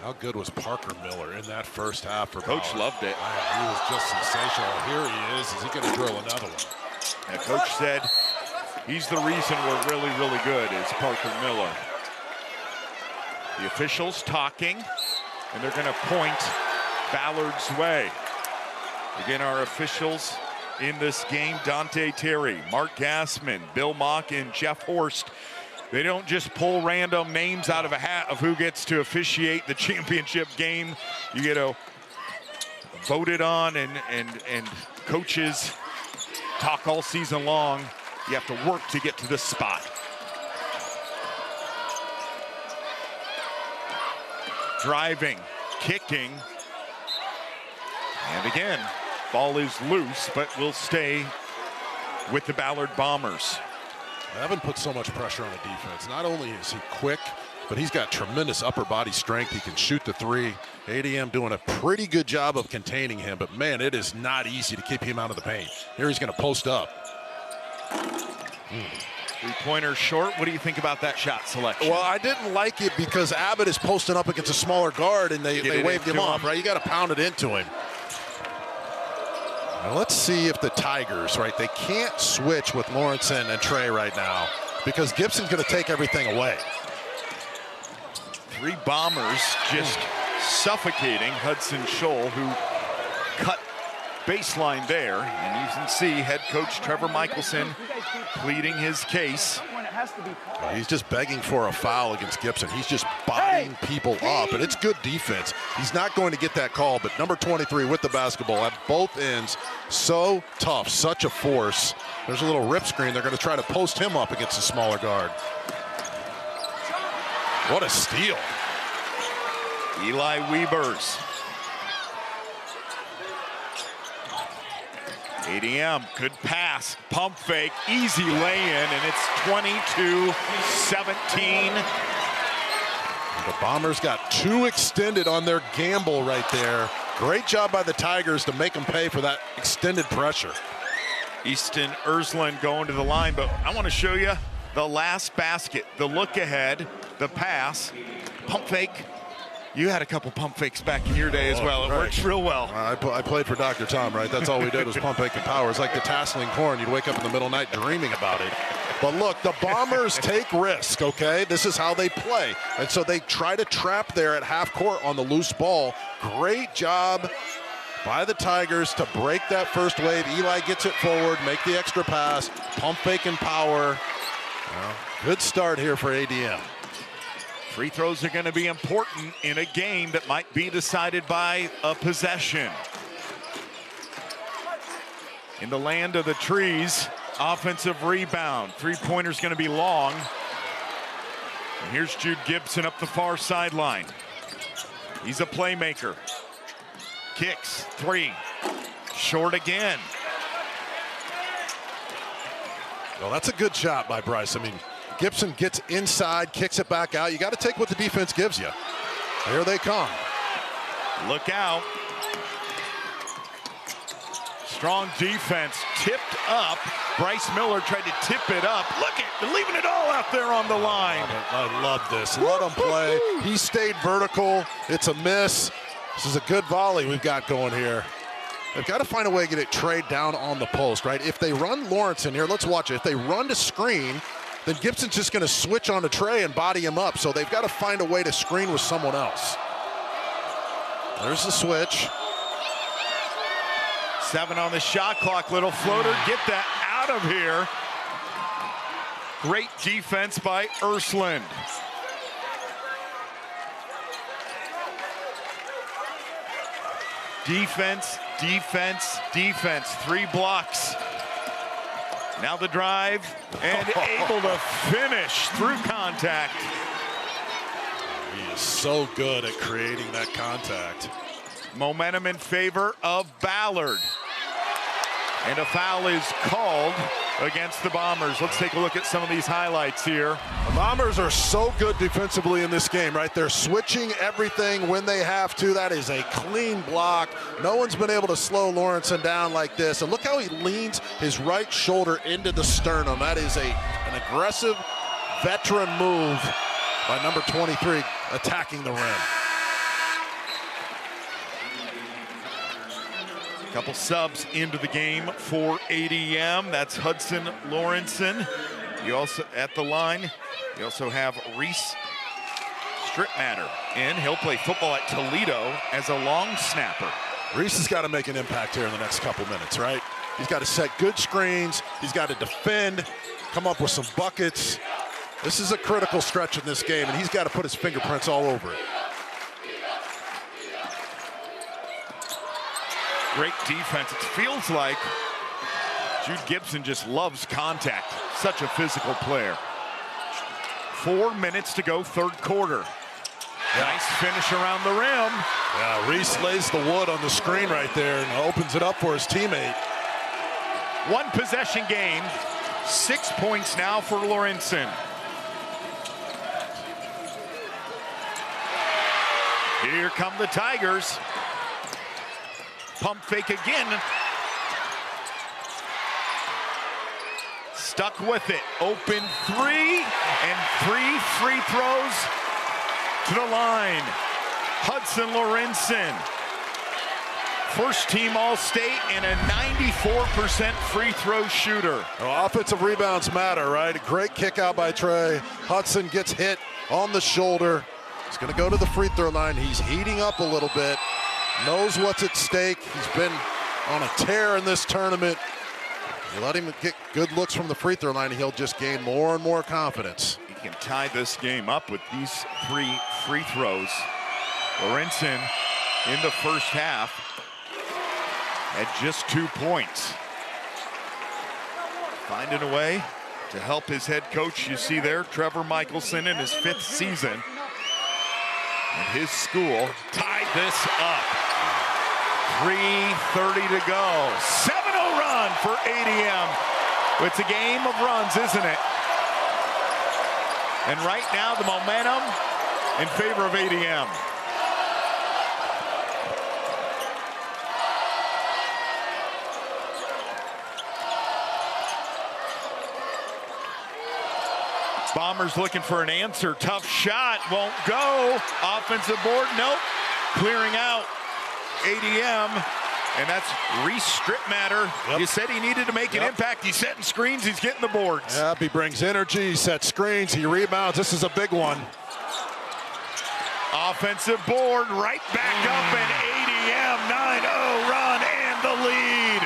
How good was Parker Miller in that first half for Coach Ballard? loved it. He was just sensational. Here he is. Is he going to drill another one? And Coach said he's the reason we're really, really good is Parker Miller. The officials talking, and they're going to point Ballard's way. Again, our officials in this game, Dante Terry, Mark Gassman, Bill Mock, and Jeff Horst. They don't just pull random names out of a hat of who gets to officiate the championship game. You get voted on, and coaches talk all season long. You have to work to get to this spot. Driving, kicking, and again, ball is loose, but will stay with the Ballard Bombers. Evan put so much pressure on the defense. Not only is he quick, but he's got tremendous upper body strength. He can shoot the 3. ADM doing a pretty good job of containing him, but man, it is not easy to keep him out of the paint. Here he's going to post up. 3-pointer short. What do you think about that shot selection? Well, I didn't like it because Abbott is posting up against a smaller guard, and they waved him off, right? You got to pound it into him. Now let's see if the Tigers, right, they can't switch with Lawrenson and Trey right now because Gibson's going to take everything away. 3 Bombers just suffocating Hudson Scholl, who cut baseline there. And you can see head coach Trevor Michelson pleading his case. He's just begging for a foul against Gibson. He's just bodying people up, and it's good defense. He's not going to get that call, but number 23 with the basketball at both ends. So tough, such a force. There's a little rip screen. They're going to try to post him up against a smaller guard. What a steal. Eli Weavers. ADM, good pass, pump fake, easy lay-in, and it's 22-17. The Bombers got too extended on their gamble right there. Great job by the Tigers to make them pay for that extended pressure. Easton Ersland going to the line, but I want to show you the last basket, the look ahead, the pass, pump fake. You had a couple pump fakes back in your day as well. It works real well. I played for Dr. Tom, right? That's all we did was pump fake and power. It's like the tasseling corn. You'd wake up in the middle of the night dreaming about it. But look, the Bombers take risk, okay? This is how they play. And so they try to trap there at half court on the loose ball. Great job by the Tigers to break that first wave. Eli gets it forward, make the extra pass, pump fake and power. Well, good start here for ADM. Free throws are going to be important in a game that might be decided by a possession. In the land of the trees, offensive rebound. Three-pointer's going to be long. And here's Jude Gibson up the far sideline. He's a playmaker. Kicks, 3. Short again. Well, that's a good shot by Bryce. I mean, Gibson gets inside, kicks it back out. You got to take what the defense gives you. Here they come. Look out. Strong defense, tipped up. Bryce Miller tried to tip it up. Look at, leaving it all out there on the line. I love this. Let him play. He stayed vertical. It's a miss. This is a good volley we've got going here. They've got to find a way to get it trade down on the post, right? If they run Lawrence in here, let's watch it. If they run to screen, then Gibson's just going to switch on to Trey and body him up. So they've got to find a way to screen with someone else. There's the switch. 7 on the shot clock. Little floater. Get that out of here. Great defense by Ersland. Defense, defense, defense. 3 blocks. Now the drive, and able to finish through contact. He is so good at creating that contact. Momentum in favor of Ballard. And a foul is called against the Bombers. Let's take a look at some of these highlights here. The Bombers are so good defensively in this game, right? They're switching everything when they have to. That is a clean block. No one's been able to slow Lawrenson down like this. And look how he leans his right shoulder into the sternum. That is an aggressive veteran move by number 23 attacking the rim. Couple subs into the game for ADM. That's Hudson Lawrenson. You also at the line. You also have Reese Stripmatter, and he'll play football at Toledo as a long snapper. Reese has got to make an impact here in the next couple minutes, right? He's got to set good screens. He's got to defend, come up with some buckets. This is a critical stretch in this game, and he's got to put his fingerprints all over it. Great defense. It feels like Jude Gibson just loves contact. Such a physical player. 4 minutes to go, third quarter. Nice finish around the rim. Yeah, Reese lays the wood on the screen right there and opens it up for his teammate. 1 possession game. 6 points now for Lawrenson. Here come the Tigers. Pump fake again. Stuck with it. Open 3 and 3 free throws to the line. Hudson Lawrenson, first team All-State and a 94% free throw shooter. Well, offensive rebounds matter, right? A great kick out by Trey. Hudson gets hit on the shoulder. He's going to go to the free throw line. He's heating up a little bit, knows what's at stake. He's been on a tear in this tournament. You let him get good looks from the free throw line, he'll just gain more and more confidence. He can tie this game up with these 3 free throws. Lorenzen in the first half at just 2 points. Finding a way to help his head coach, you see there, Trevor Michelson in his 5th season. And his school tied this up. 3:30 to go. 7-0 run for ADM. It's a game of runs, isn't it? And right now, the momentum in favor of ADM. Bombers looking for an answer. Tough shot, won't go. Offensive board, nope. Clearing out ADM, and that's Reese Stripmatter. Yep. You said he needed to make an impact. He's setting screens, he's getting the boards. Yep, he brings energy, he sets screens, he rebounds. This is a big one. Offensive board, right back up, and ADM 9-0 run and the lead.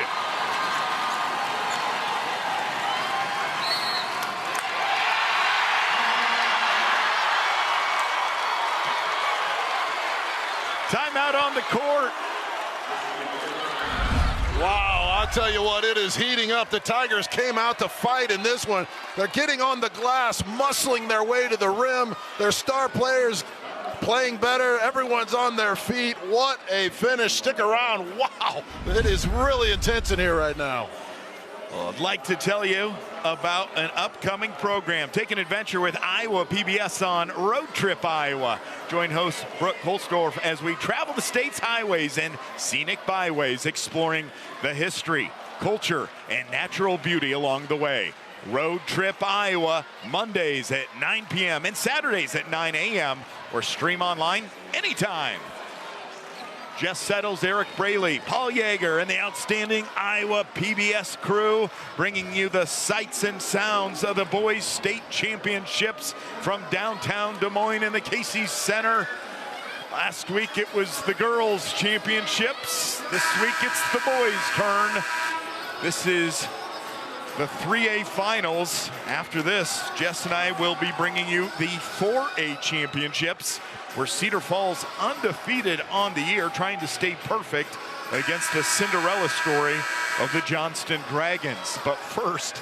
Timeout on the court. Wow, I'll tell you what, it is heating up. The Tigers came out to fight in this one. They're getting on the glass, muscling their way to the rim. Their star players playing better. Everyone's on their feet. What a finish. Stick around. Wow, it is really intense in here right now. Well, I'd like to tell you about an upcoming program. Take an adventure with Iowa PBS on Road Trip Iowa. Join host Brooke Holsdorf as we travel the state's highways and scenic byways, exploring the history, culture, and natural beauty along the way. Road Trip Iowa, Mondays at 9 p.m. and Saturdays at 9 a.m. or stream online anytime. Jess Settles, Eric Braley, Paul Yeager, and the outstanding Iowa PBS crew bringing you the sights and sounds of the boys' state championships from downtown Des Moines in the Casey's Center. Last week it was the girls' championships. This week it's the boys' turn. This is the 3A finals. After this, Jess and I will be bringing you the 4A championships, where Cedar Falls undefeated on the year, trying to stay perfect against a Cinderella story of the Johnston Dragons. But first,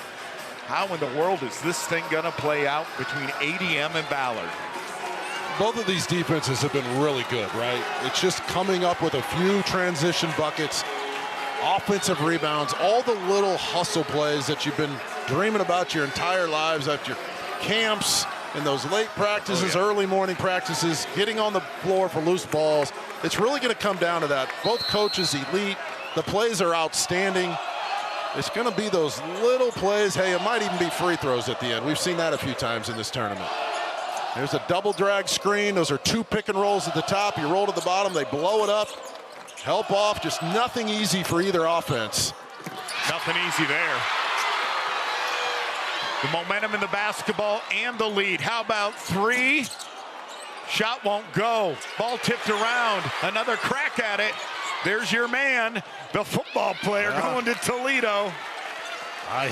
how in the world is this thing gonna play out between ADM and Ballard? Both of these defenses have been really good, right? It's just coming up with a few transition buckets, offensive rebounds, all the little hustle plays that you've been dreaming about your entire lives after camps and those late practices, early morning practices, getting on the floor for loose balls. It's really going to come down to that. Both coaches elite. The plays are outstanding. It's going to be those little plays. Hey, it might even be free throws at the end. We've seen that a few times in this tournament. There's a double drag screen. Those are 2 pick and rolls at the top. You roll to the bottom, they blow it up. Help off, just nothing easy for either offense. Nothing easy there. The momentum in the basketball and the lead. How about 3? Shot won't go. Ball tipped around. Another crack at it. There's your man, the football player going to Toledo.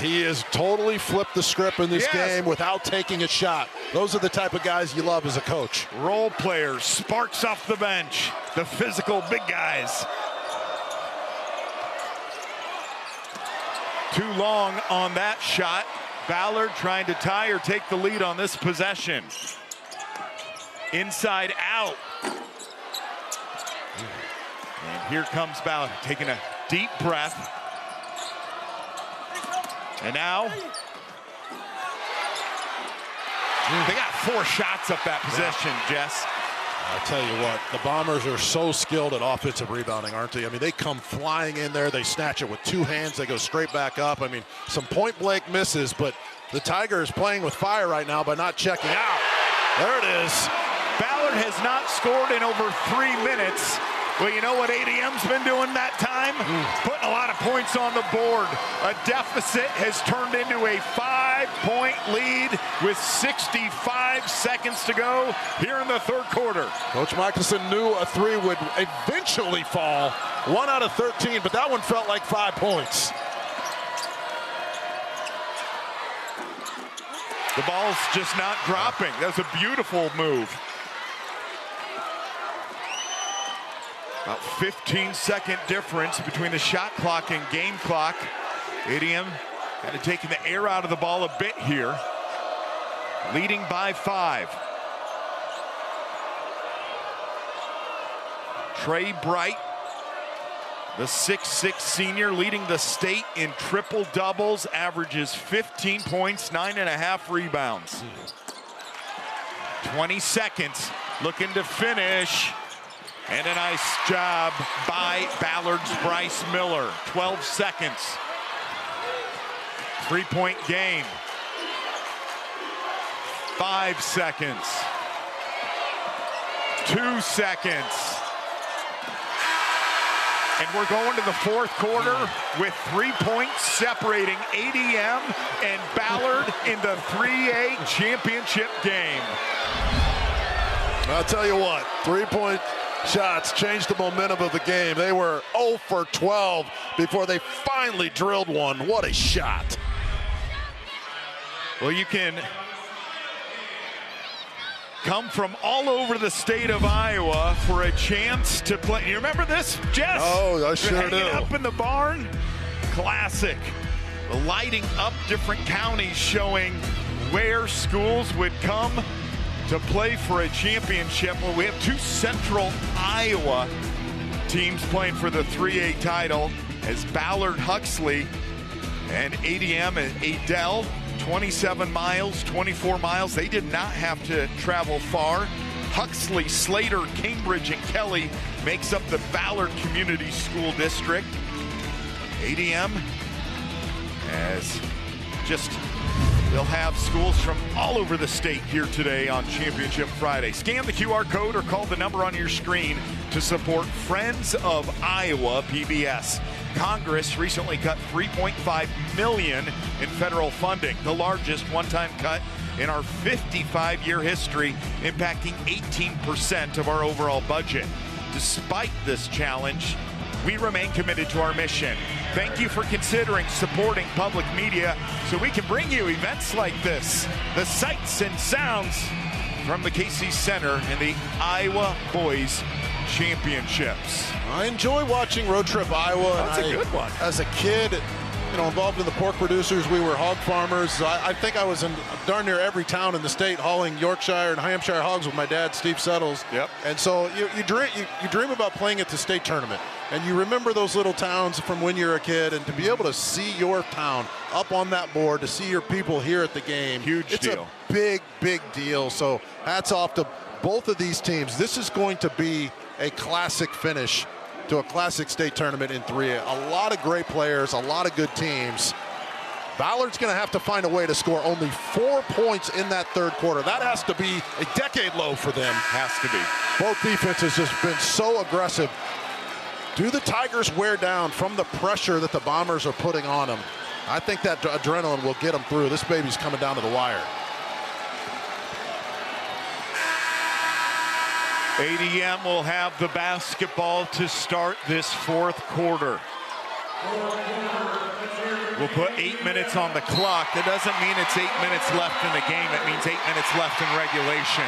He has totally flipped the script in this game without taking a shot. Those are the type of guys you love as a coach. Role players, sparks off the bench. The physical big guys. Too long on that shot. Ballard trying to tie or take the lead on this possession. Inside out. And here comes Ballard taking a deep breath. And now they got 4 shots up that possession, Jess. I'll tell you what, the Bombers are so skilled at offensive rebounding, aren't they? I mean, they come flying in there. They snatch it with 2 hands. They go straight back up. I mean, some point-blank misses, but the Tigers playing with fire right now by not checking out. There it is. Ballard has not scored in over 3 minutes. Well, you know what ADM's been doing that time? Putting a lot of points on the board. A deficit has turned into a 5 5-point lead with 65 seconds to go here in the third quarter. Coach Michelson knew a three would eventually fall. 1 out of 13, but that one felt like 5 points. The ball's just not dropping. That was a beautiful move. About 15-second difference between the shot clock and game clock. ADM kind of taking the air out of the ball a bit here. Leading by 5. Trey Bright, the 6'6" senior, leading the state in triple doubles, averages 15 points, 9.5 rebounds. 20 seconds, looking to finish. And a nice job by Ballard's Bryce Miller. 12 seconds. 3-point game. 5 seconds. 2 seconds. And we're going to the fourth quarter with 3 points separating ADM and Ballard in the 3A championship game. I'll tell you what, 3-point shots changed the momentum of the game. They were 0 for 12 before they finally drilled one. What a shot. Well, you can come from all over the state of Iowa for a chance to play. You remember this, Jess? Oh, I sure do. Up in the barn. Classic. Lighting up different counties, showing where schools would come to play for a championship. Well, we have 2 Central Iowa teams playing for the 3A title as Ballard Huxley and ADM and Adel. 27 miles, 24 miles. They did not have to travel far. Huxley, Slater, Cambridge, and Kelly makes up the Ballard Community School District. ADM as just they'll have schools from all over the state here today on Championship Friday. Scan the QR code or call the number on your screen to support Friends of Iowa PBS. Congress recently cut $3.5 million in federal funding, the largest one-time cut in our 55-year history, impacting 18% of our overall budget. Despite this challenge, we remain committed to our mission. Thank you for considering supporting public media so we can bring you events like this, the sights and sounds from the Casey Center and the Iowa Boys Championships. I enjoy watching Road Trip Iowa. That's a good one. As a kid, involved in the pork producers, we were hog farmers. I think I was in darn near every town in the state hauling Yorkshire and Hampshire hogs with my dad, Steve Settles. Yep. And so you dream about playing at the state tournament, and you remember those little towns from when you're a kid, and to be able to see your town up on that board, to see your people here at the game, huge deal. A big, big deal. So hats off to both of these teams. This is going to be a classic finish to a classic state tournament in 3A. A lot of great players, a lot of good teams. Ballard's going to have to find a way to score only 4 points in that third quarter. That has to be a decade low for them. Has to be. Both defenses just been so aggressive. Do the Tigers wear down from the pressure that the Bombers are putting on them? I think that adrenaline will get them through. This baby's coming down to the wire. ADM will have the basketball to start this fourth quarter. We'll put 8 minutes on the clock. That doesn't mean it's 8 minutes left in the game. It means 8 minutes left in regulation.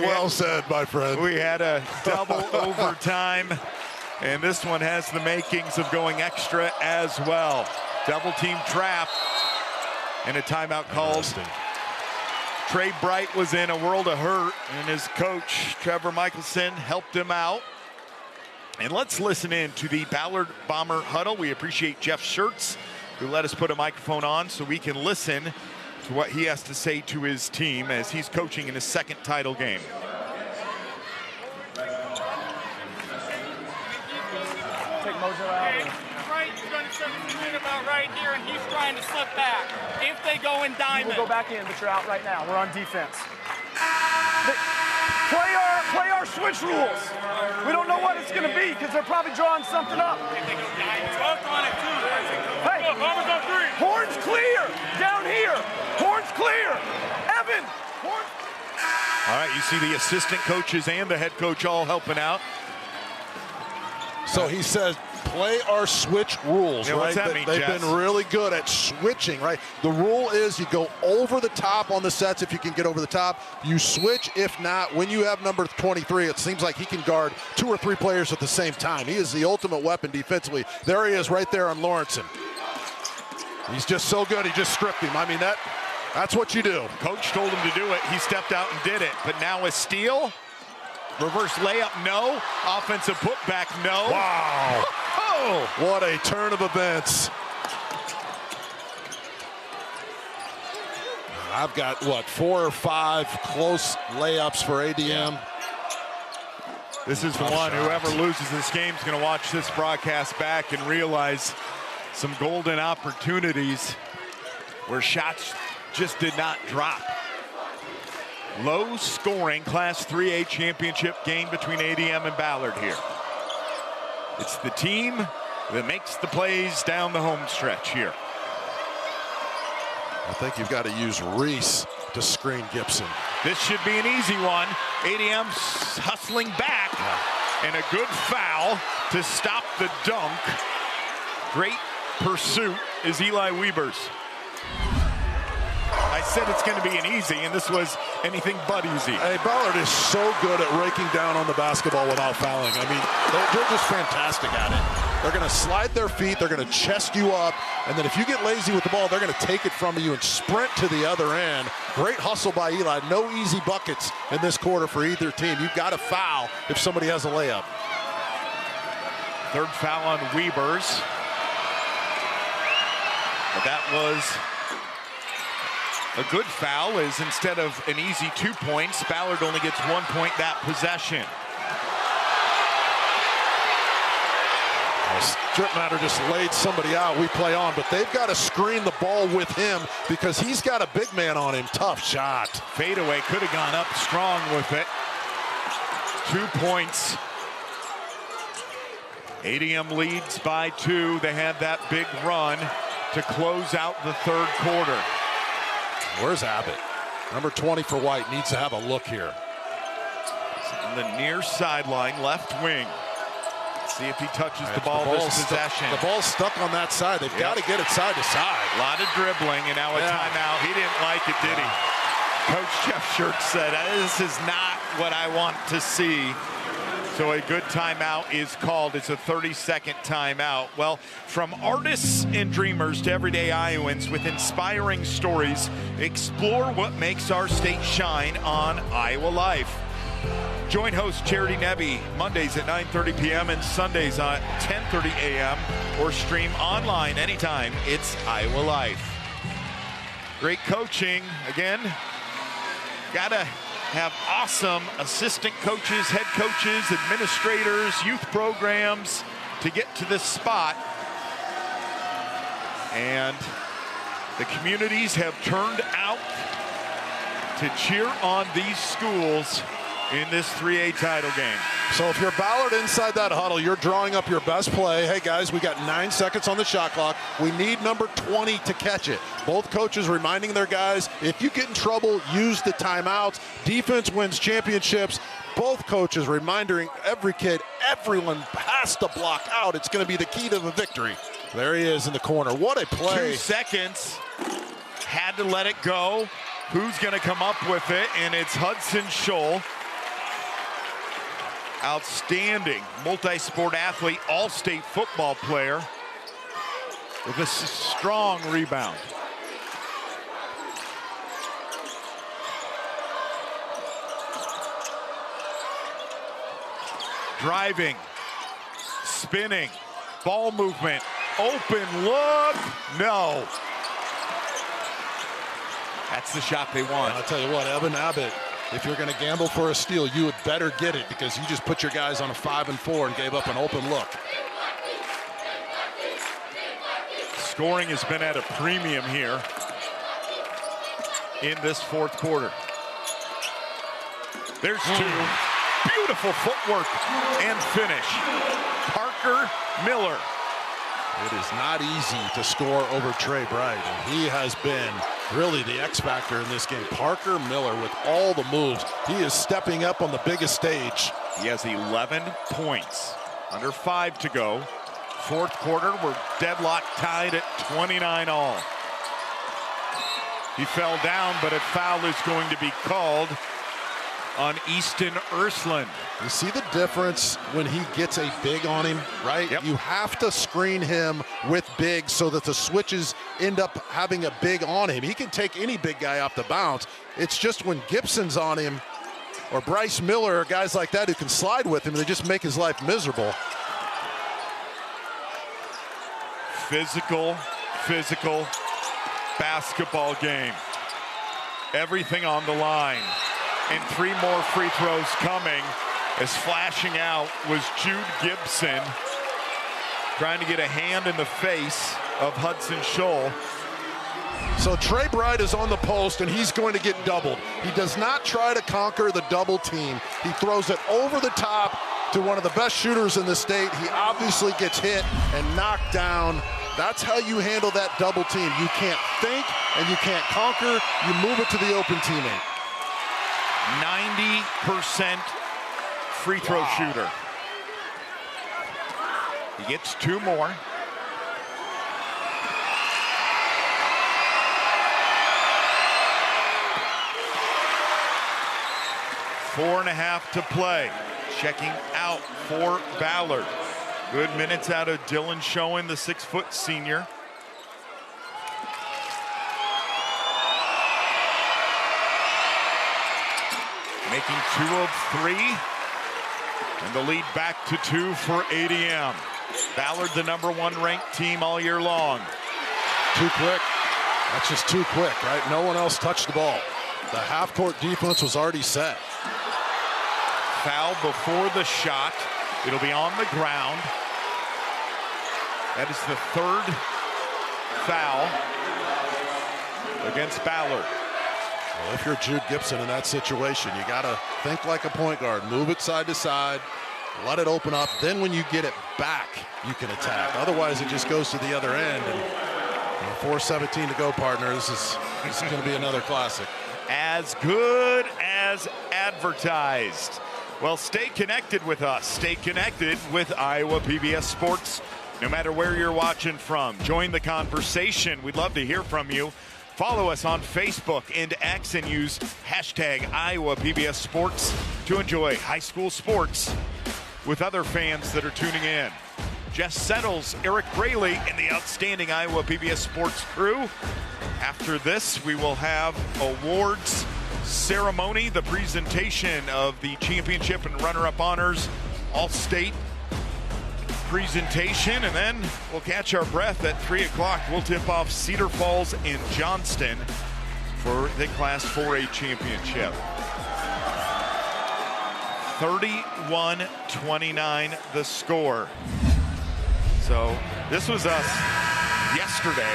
Well said, my friend. We had a double overtime, and this one has the makings of going extra as well. Double team trap and a timeout called. Trey Bright was in a world of hurt, and his coach, Trevor Michelson, helped him out. And let's listen in to the Ballard Bomber huddle. We appreciate Jeff Schertz, who let us put a microphone on so we can listen to what he has to say to his team as he's coaching in his second title game. Take Mojo out. Right, you're going to set the about right here, and he's trying to slip back. If they go in diamond. We'll go back in, but you're out right now. We're on defense. Play our switch rules. We don't know what it's going to be because they're probably drawing something up. Work on it too. Hey, up. Bombers on 3. Horns clear. Down here. Horns clear. Evan. Horns. All right, you see the assistant coaches and the head coach all helping out. So he says, play our switch rules, yeah, right? What's that mean, They've Jess? been really good at switching, right? The rule is you go over the top on the sets if you can get over the top. You switch if not. When you have number 23, it seems like he can guard 2 or 3 players at the same time. He is the ultimate weapon defensively. There he is right there on Lawrenson. He's just so good, he just stripped him. I mean, that's what you do. Coach told him to do it. He stepped out and did it. But now a steal. Reverse layup, no. Offensive putback, no. Wow. Oh. What a turn of events. I've got, 4 or 5 close layups for ADM. This is the one, whoever loses this game is going to watch this broadcast back and realize some golden opportunities where shots just did not drop. Low scoring Class 3A championship game between ADM and Ballard here. It's the team that makes the plays down the home stretch here. I think you've got to use Reese to screen Gibson. This should be an easy one. ADM's hustling back, and a good foul to stop the dunk. Great pursuit is Eli Weber's. I said it's going to be an easy, and this was anything but easy. Hey, Ballard is so good at raking down on the basketball without fouling. I mean, they're just fantastic at it. They're going to slide their feet, they're going to chest you up, and then if you get lazy with the ball, they're going to take it from you and sprint to the other end. Great hustle by Eli. No easy buckets in this quarter for either team. You've got to foul if somebody has a layup. Third foul on Weber's. But that was a good foul, is instead of an easy 2 points, Ballard only gets 1 point that possession. Strip matter just laid somebody out. We play on, but they've got to screen the ball with him because he's got a big man on him. Tough shot. Fadeaway could have gone up strong with it. 2 points. ADM leads by 2. They had that big run to close out the third quarter. Where's Abbott? Number 20 for White needs to have a look here. On the near sideline, left wing. See if he touches the ball this possession. The ball's stuck on that side. They've got to get it side to side. A lot of dribbling, and now a timeout. He didn't like it, did he? Coach Jeff Shirk said, this is not what I want to see. So a good timeout is called. It's a 30-second timeout. Well, from artists and dreamers to everyday Iowans with inspiring stories, explore what makes our state shine on Iowa Life. Join host Charity Nebby Mondays at 9:30 p.m. and Sundays at 10:30 a.m. or stream online anytime. It's Iowa Life. Great coaching. Again, gotta have awesome assistant coaches, head coaches, administrators, youth programs to get to this spot. And the communities have turned out to cheer on these schools in this 3A title game. So if you're Ballard inside that huddle, you're drawing up your best play. Hey guys, we got 9 seconds on the shot clock. We need number 20 to catch it. Both coaches reminding their guys, if you get in trouble, use the timeouts. Defense wins championships. Both coaches reminding every kid, everyone has to block out. It's going to be the key to the victory. There he is in the corner. What a play. 2 seconds. Had to let it go. Who's going to come up with it? And it's Hudson Scholl. Outstanding multi-sport athlete, all-state football player with a strong rebound. Driving, spinning, ball movement, open look, no. That's the shot they want. I'll tell you what, Evan Abbott, if you're going to gamble for a steal, you would better get it because you just put your guys on a 5 and 4 and gave up an open look. Scoring has been at a premium here in this fourth quarter. There's 2. Beautiful footwork and finish. Parker Miller It is not easy to score over Trey Bright, and he has been really the X factor in this game. Parker Miller with all the moves. He is stepping up on the biggest stage. He has 11 points. Under 5 to go. Fourth quarter, we're deadlocked tied at 29 all. He fell down, but a foul is going to be called on Easton Ursland. You see the difference when he gets a big on him, right? Yep. You have to screen him with big so that the switches end up having a big on him. He can take any big guy off the bounce. It's just when Gibson's on him or Bryce Miller or guys like that who can slide with him, they just make his life miserable. Physical basketball game. Everything on the line. And 3 more free throws coming, as flashing out was Jude Gibson, trying to get a hand in the face of Hudson Scholl. So Trey Bright is on the post, and he's going to get doubled. He does not try to conquer the double team. He throws it over the top to one of the best shooters in the state. He obviously gets hit and knocked down. That's how you handle that double team. You can't think and you can't conquer. You move it to the open teammate. 90% free throw shooter. He gets 2 more. Four and a half to play. Checking out for Ballard. Good minutes out of Dylan Schoen, the 6-foot senior. Making 2 of 3. And the lead back to 2 for ADM. Ballard, the #1 ranked team all year long. Too quick. That's just too quick, right? No one else touched the ball. The half-court defense was already set. Foul before the shot. It'll be on the ground. That is the 3rd foul against Ballard. Well, if you're Jude Gibson in that situation, you got to think like a point guard. Move it side to side. Let it open up. Then when you get it back, you can attack. Otherwise, it just goes to the other end. And 4:17 to go, partner. This is going to be another classic. As good as advertised. Well, stay connected with us. Stay connected with Iowa PBS Sports. No matter where you're watching from, join the conversation. We'd love to hear from you. Follow us on Facebook and X and use hashtag Iowa PBS Sports to enjoy high school sports with other fans that are tuning in. Jess Settles, Eric Braley, and the outstanding Iowa PBS Sports crew. After this, we will have awards ceremony, the presentation of the championship and runner-up honors, all-state presentation, and then we'll catch our breath at 3 o'clock. We'll tip off Cedar Falls and Johnston for the Class 4A championship. 31-29 the score. So this was us yesterday.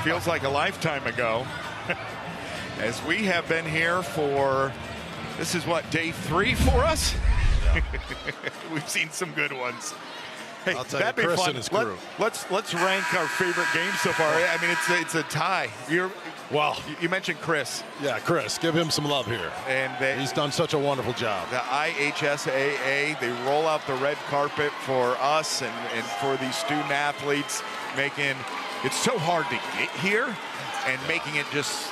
Feels like a lifetime ago. As we have been here for, this is what, day 3 for us? Yeah. We've seen some good ones. Hey, I'll tell that'd you, be Chris fun. and his crew. Let's rank our favorite games so far. I mean, it's a tie. Well, you mentioned Chris. Yeah, Chris. Give him some love here. And he's done such a wonderful job. The IHSAA, they roll out the red carpet for us and for these student athletes, making it so hard to get here and making it just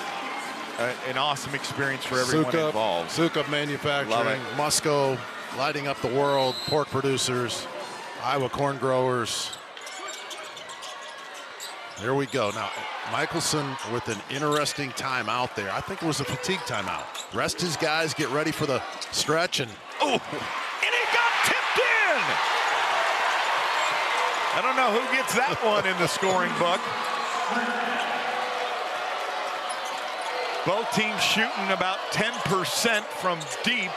an awesome experience for everyone involved. Sukup Manufacturing, Musco lighting up the world, pork producers, Iowa corn growers. There we go. Now, Michelson with an interesting timeout there. I think it was a fatigue timeout. Rest his guys, get ready for the stretch, and it got tipped in. I don't know who gets that one in the scoring book. Both teams shooting about 10% from deep,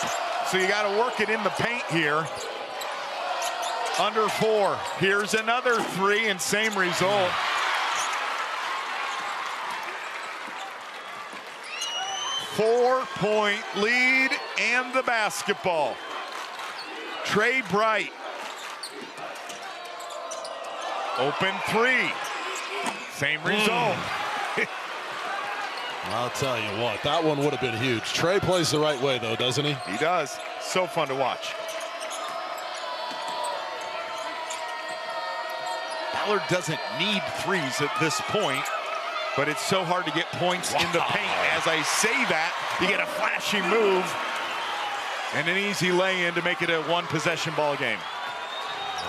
so you got to work it in the paint here. Under 4. Here's another 3 and same result. Four-point lead and the basketball. Trey Bright Open three. Same result. I'll tell you what, that one would have been huge. Trey plays the right way, though, doesn't he? He does. So fun to watch. Ballard doesn't need threes at this point, but it's so hard to get points in the paint. As I say that, you get a flashy move and an easy lay-in to make it a one-possession ball game.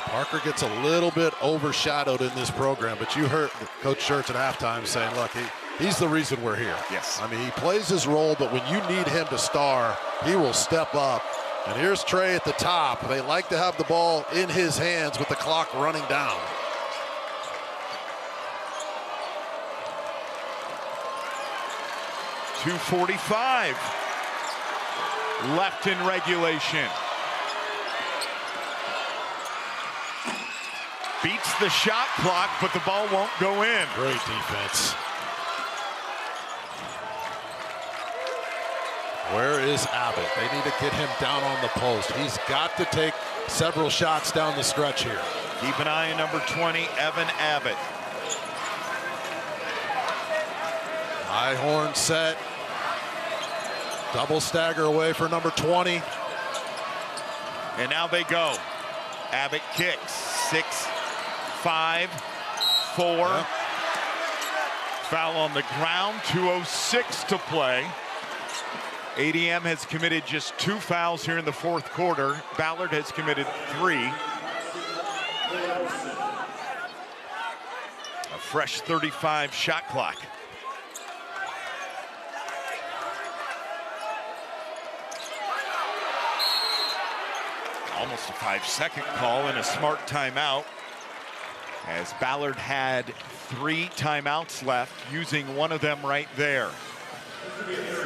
Parker gets a little bit overshadowed in this program, but you heard Coach Schertz at halftime saying, look, he's the reason we're here. Yes. I mean, he plays his role, but when you need him to star, he will step up. And here's Trey at the top. They like to have the ball in his hands with the clock running down. .245 left in regulation. Beats the shot clock, but the ball won't go in. Great defense. Where is Abbott? They need to get him down on the post. He's got to take several shots down the stretch here. Keep an eye on number 20, Evan Abbott. High horn set. Double stagger away for number 20. And now they go. Abbott kicks. 6, 5, 4. Yep. Foul on the ground. 2:06 to play. ADM has committed just 2 fouls here in the fourth quarter. Ballard has committed 3. A fresh 35 shot clock. Almost a 5-second call and a smart timeout, as Ballard had 3 timeouts left, using one of them right there.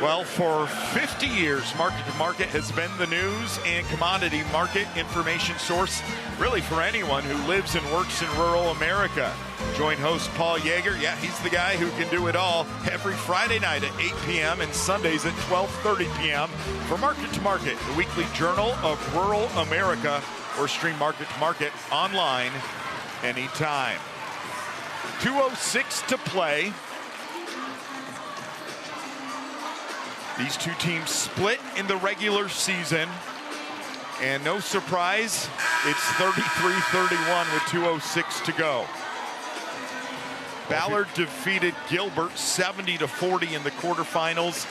Well, for 50 years, Market to Market has been the news and commodity market information source, really for anyone who lives and works in rural America. Join host Paul Yeager. Yeah, he's the guy who can do it all every Friday night at 8 p.m. and Sundays at 12:30 p.m. for Market to Market, the weekly journal of rural America, or stream Market to Market online anytime. 2:06 to play. These two teams split in the regular season, and no surprise, it's 33-31 with 2:06 to go. Ballard defeated Gilbert 70-40 in the quarterfinals.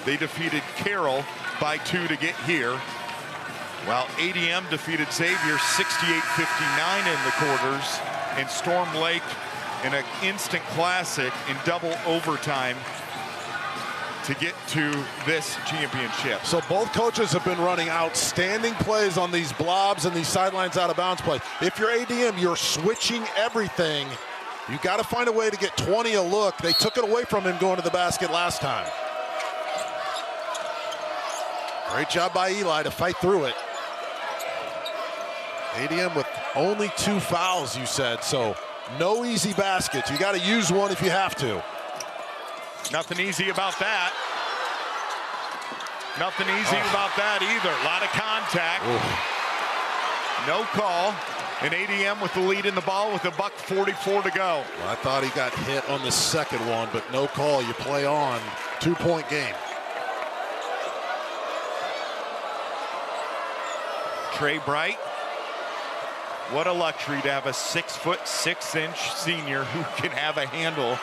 They defeated Carroll by 2 to get here, while ADM defeated Xavier 68-59 in the quarters, and Storm Lake in an instant classic in double overtime to get to this championship. So both coaches have been running outstanding plays on these blobs and these sidelines out of bounds plays. If you're ADM, you're switching everything. You got to find a way to get 20 a look. They took it away from him going to the basket last time. Great job by Eli to fight through it. ADM with only 2 fouls, you said, so no easy baskets. You got to use one if you have to. Nothing easy about that. Nothing easy about that either. A lot of contact. Oof. No call. And ADM with the lead in the ball with $1:44 to go. Well, I thought he got hit on the second one, but no call. You play on. 2-point game. Trey Bright. What a luxury to have a 6'6" senior who can have a handle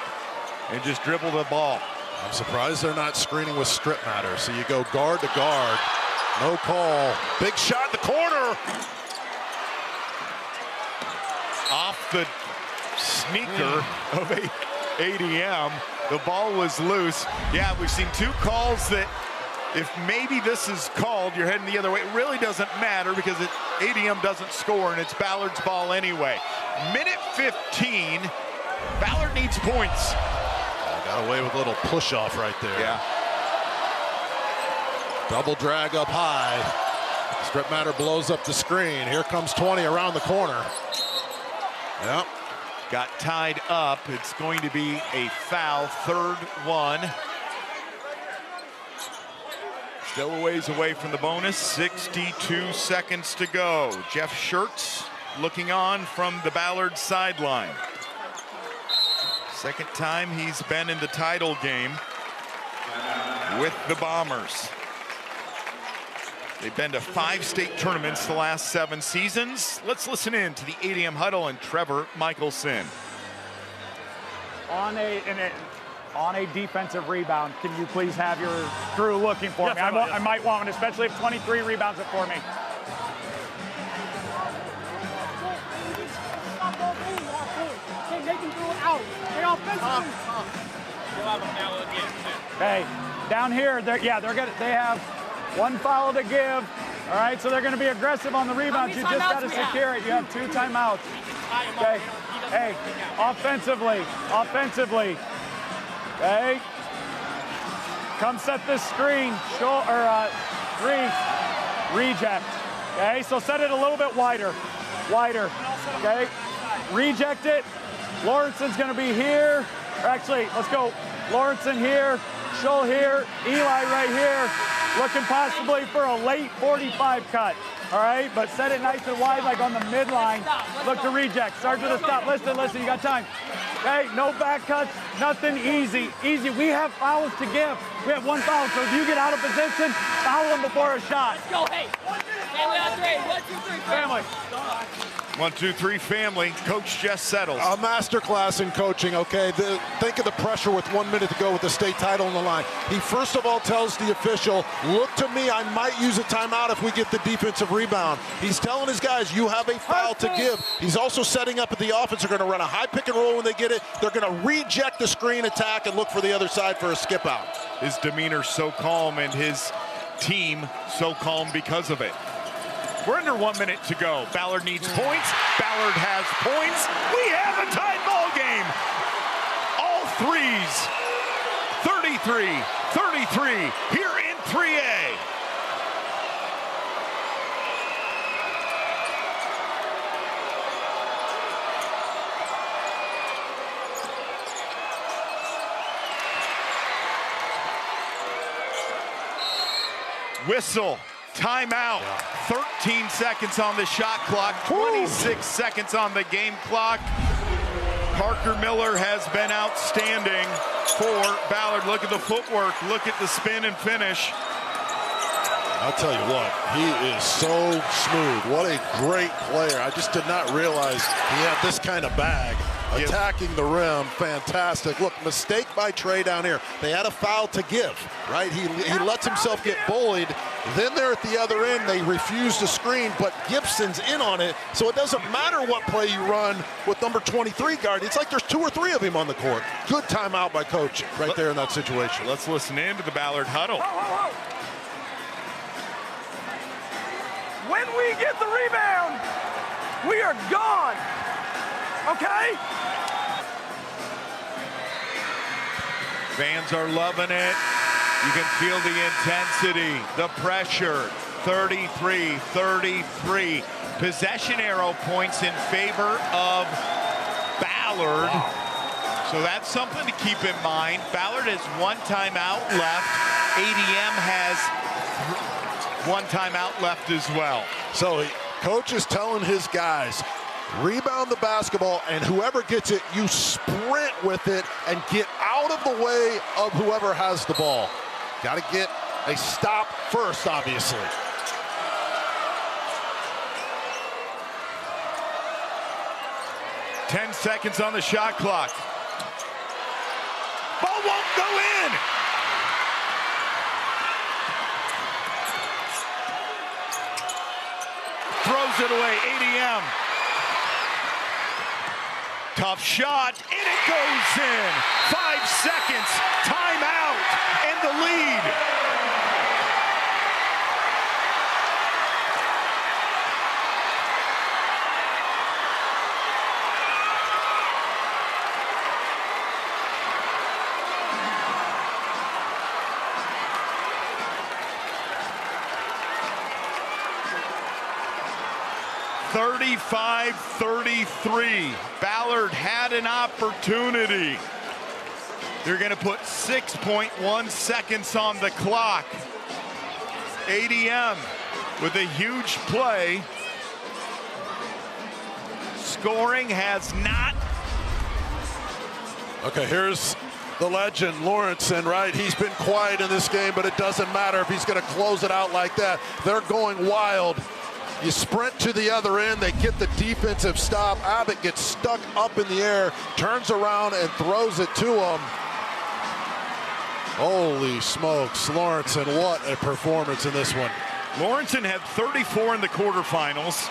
and just dribble the ball. I'm surprised they're not screening with strip matter. So you go guard to guard. No call. Big shot in the corner. Off the sneaker of ADM. The ball was loose. Yeah, we've seen 2 calls that if maybe this is called, you're heading the other way. It really doesn't matter because ADM doesn't score and it's Ballard's ball anyway. Minute 15. Ballard needs points. Got away with a little push off right there. Yeah. Double drag up high. Strip matter blows up the screen. Here comes 20 around the corner. Yep. Got tied up. It's going to be a foul. 3rd one. Still a ways away from the bonus. 62 seconds to go. Jeff Schertz looking on from the Ballard sideline. Second time he's been in the title game with the Bombers. They've been to 5 state tournaments the last 7 seasons. Let's listen in to the ADM huddle and Trevor Michelson. On a defensive rebound, can you please have your crew looking for me? I might want one, especially if 23 rebounds it for me. Okay, down here, they have 1 foul to give. All right, so they're going to be aggressive on the rebounds. You just got to secure it. You have 2 timeouts. Okay, hey, offensively. Okay, come set this screen. Reject. Okay, so set it a little bit wider. Okay, reject it. Lawrenson's going to be here. Or actually, let's go. Lawrenson here, Scholl here, Eli right here. Looking possibly for a late 45 cut. All right, but set it nice and wide, like on the midline. Look to reject. Start to the stop. Listen, you got time. Okay, no back cuts, nothing easy. We have fouls to give. We have 1 foul, so if you get out of position, foul them before a shot. Let's go, hey. Family on 3. 1, 2, 3, family. 1, 2, 3, family. Coach just settles. A masterclass in coaching, okay? Think of the pressure with 1 minute to go with the state title on the line. He first of all tells the official, look to me, I might use a timeout if we get the defensive rebound. He's telling his guys, you have a foul to give. He's also setting up at the offense. They're going to run a high pick and roll when they get it. They're going to reject the screen attack and look for the other side for a skip out. His demeanor so calm and his team so calm because of it. We're under 1 minute to go. Ballard needs points. Ballard has points. We have a tied ball game. All threes. 33-33 here in 3A. Whistle. Timeout. 13 seconds on the shot clock, 26 seconds on the game clock. Parker Miller has been outstanding for Ballard. Look at the footwork, look at the spin and finish. I'll tell you what, he is so smooth. What a great player. I just did not realize he had this kind of bag. Attacking the rim, fantastic. Look, mistake by Trey down here. They had a foul to give, right? He lets himself get bullied. Then they're at the other end. They refuse to screen, but Gibson's in on it. So it doesn't matter what play you run with number 23 guard. It's like there's 2 or 3 of him on the court. Good timeout by coach right there in that situation. Let's listen in to the Ballard huddle. When we get the rebound, we are gone. Okay? Fans are loving it. You can feel the intensity, the pressure. 33-33. Possession arrow points in favor of Ballard. Wow. So that's something to keep in mind. Ballard has 1 timeout left. ADM has 1 timeout left as well. So coach is telling his guys, rebound the basketball, and whoever gets it, you sprint with it and get out of the way of whoever has the ball. Got to get a stop first, obviously. Ten seconds on the shot clock. Ball won't go in. Throws it away, ADM. Tough shot, and it goes in. 5 seconds, timeout, and the lead. (35-33). Ballard had an opportunity. They're going to put 6.1 seconds on the clock. ADM with a huge play. scoring has not. Okay, here's the legend, Lawrenson, right? He's been quiet in this game, but it doesn't matter if he's going to close it out like that. They're going wild. You sprint to the other end. They get the defensive stop. Abbott gets stuck up in the air, turns around and throws it to him. Holy smokes, Lawrenson, what a performance in this one. Lawrenson had 34 in the quarterfinals,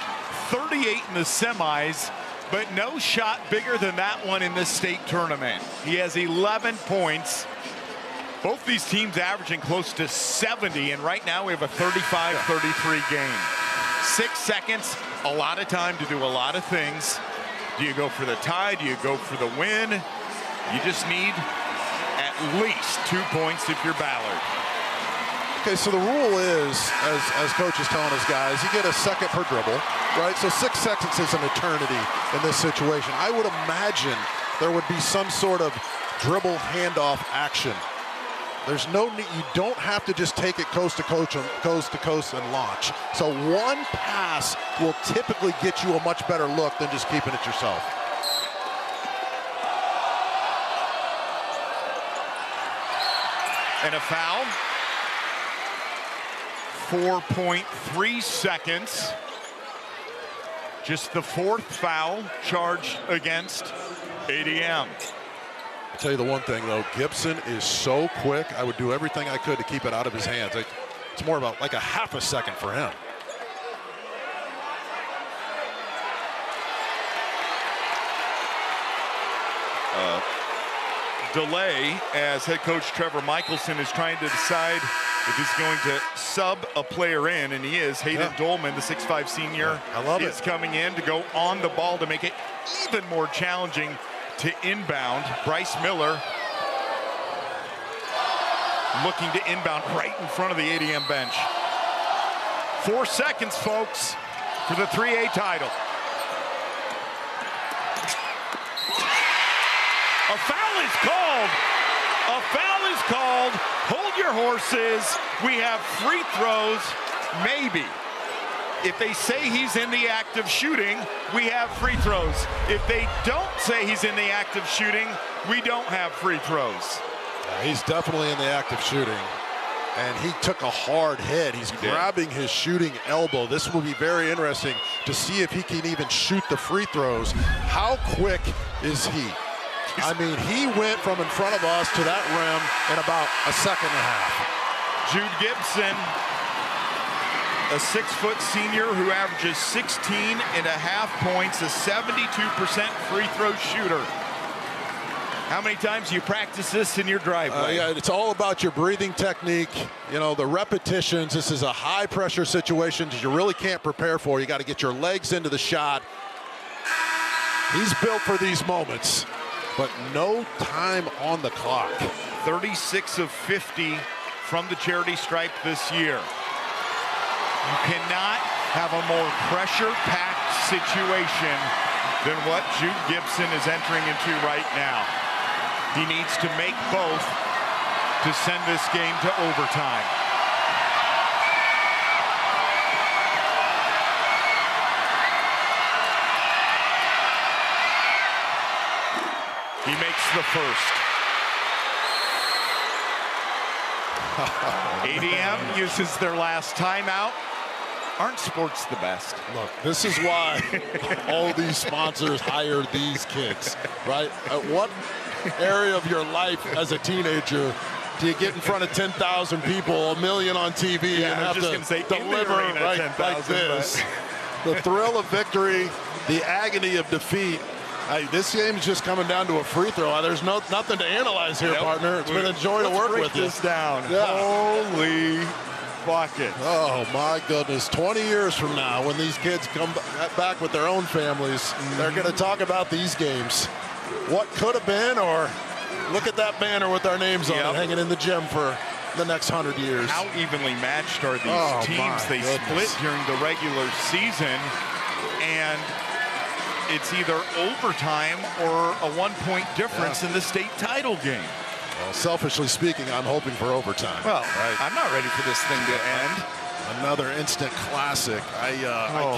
38 in the semis, but no shot bigger than that one in this state tournament. He has 11 points. Both these teams averaging close to 70, and right now we have a 35-33 game. 6 seconds, a lot of time to do a lot of things. Do you go for the tie? Do you go for the win? You just need at least 2 points if you're Ballard. Okay, so the rule is, as coach is telling us guys, you get a second per dribble, right? So 6 seconds is an eternity in this situation. I would imagine there would be some sort of dribble handoff action. There's no need, you don't have to just take it coast to coast and launch. So one pass will typically get you a much better look than just keeping it yourself. And a foul. 4.3 seconds. Just the 4th foul charged against ADM. I'll tell you the one thing, though, Gibson is so quick. I would do everything I could to keep it out of his hands. It's more about like a half a second for him. Delay as head coach Trevor Michelson is trying to decide if he's going to sub a player in, and he is. Hayden Dolman, the 6'5 senior, is coming in to go on the ball to make it even more challenging to inbound. Bryce Miller looking to inbound right in front of the ADM bench. 4 seconds, folks, for the 3A title. A foul is called. A foul is called. Hold your horses. We have free throws, maybe. If they say he's in the act of shooting, we have free throws. If they don't say he's in the act of shooting, we don't have free throws. He's definitely in the act of shooting. And he took a hard hit. He's grabbing his shooting elbow. This will be very interesting to see if he can even shoot the free throws. How quick is he? I mean, he went from in front of us to that rim in about a second and a half. Jude Gibson, a 6-foot senior who averages 16.5 points, a 72% free throw shooter. How many times do you practice this in your driveway? Yeah, it's all about your breathing technique. You know, the repetitions. This is a high pressure situation that you really can't prepare for. You got to get your legs into the shot. He's built for these moments, but no time on the clock. 36 of 50 from the charity stripe this year. You cannot have a more pressure-packed situation than what Jude Gibson is entering into right now. He needs to make both to send this game to overtime. He makes the first. ADM uses their last timeout. Aren't sports the best? Look, this is why all these sponsors hire these kids, right? At what area of your life as a teenager do you get in front of 10,000 people, 1 million on TV, and have to deliver right like this? The thrill of victory, the agony of defeat. This game's just coming down to a free throw. There's nothing to analyze here, partner. It's been a joy to work with you. Let's break this down. Yeah. Holy bucket. Oh, my goodness. 20 years from now, when these kids come back with their own families, they're going to talk about these games. What could have been, or look at that banner with our names on it hanging in the gym for the next 100 years. How evenly matched are these teams? They split during the regular season, and it's either overtime or a 1-point difference in the state title game. Well, selfishly speaking, I'm hoping for overtime. Well, I'm not ready for this thing to end. Another instant classic. I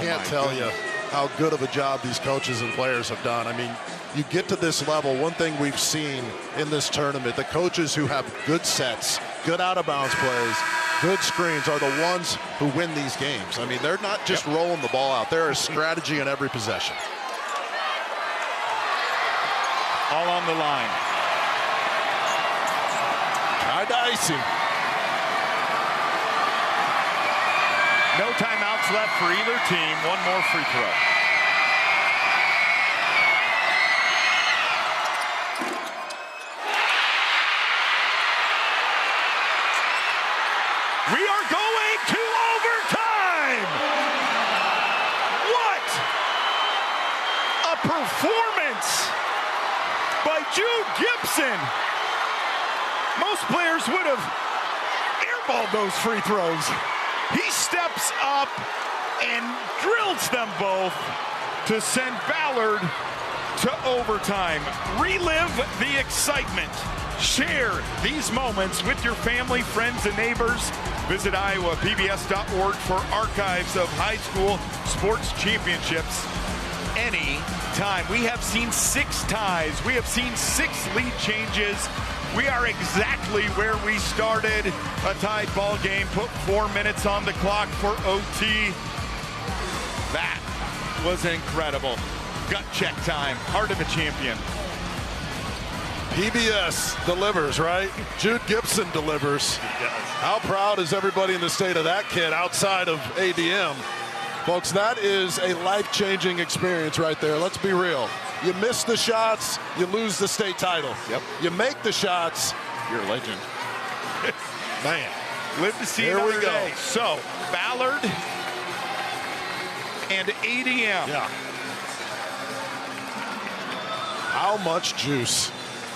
can't tell you how good of a job these coaches and players have done. I mean, you get to this level, one thing we've seen in this tournament, the coaches who have good sets, good out-of-bounds plays, good screens are the ones who win these games. I mean, they're not just rolling the ball out. There is strategy in every possession. All on the line. Tried to ice him. No timeouts left for either team. One more free throw. We are going to overtime. What a performance by Jude Gibson. Most players would have airballed those free throws. He steps up and drills them both to send Ballard to overtime. Relive the excitement. Share these moments with your family, friends, and neighbors. Visit iowapbs.org for archives of high school sports championships anytime. We have seen 6 ties. We have seen 6 lead changes. We are exactly where we started. A tied ball game, put 4 minutes on the clock for OT. That was incredible. Gut check time, heart of a champion. PBS delivers, right? Jude Gibson delivers. How proud is everybody in the state of that kid outside of ADM? Folks, that is a life-changing experience right there. Let's be real. You miss the shots, you lose the state title. Yep. You make the shots, you're a legend. Man. Live to see Here another we go. day. So, Ballard and ADM. Yeah. How much juice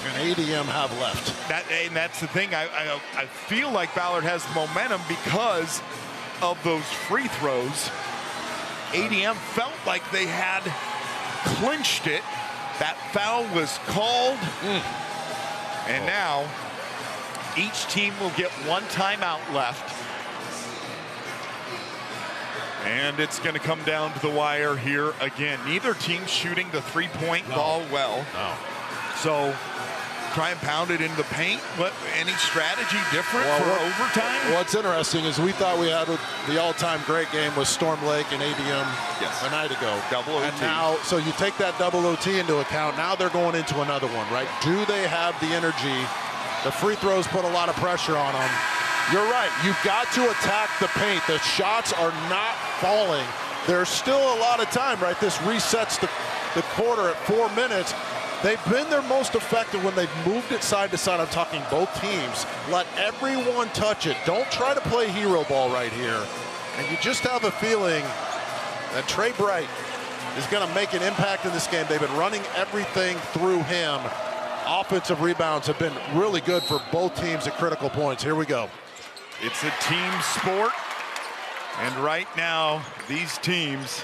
can ADM have left? And that's the thing. I feel like Ballard has momentum because of those free throws. ADM felt like they had clinched it. That foul was called. And now each team will get 1 timeout left. And it's going to come down to the wire here again. Neither team shooting the three-point ball well. So try and pound it into the paint. What, any strategy different for overtime? What's interesting is we thought we had the all-time great game with Storm Lake and ADM a night ago. Double OT. And now, so you take that double OT into account. Now they're going into another one, right? Do they have the energy? The free throws put a lot of pressure on them. You're right. You've got to attack the paint. The shots are not falling. There's still a lot of time, right? This resets the quarter at 4 minutes. They've been their most effective when they've moved it side to side. I'm talking both teams. Let everyone touch it. Don't try to play hero ball right here. And you just have a feeling that Trey Bright is going to make an impact in this game. They've been running everything through him. Offensive rebounds have been really good for both teams at critical points. Here we go. It's a team sport. And right now, these teams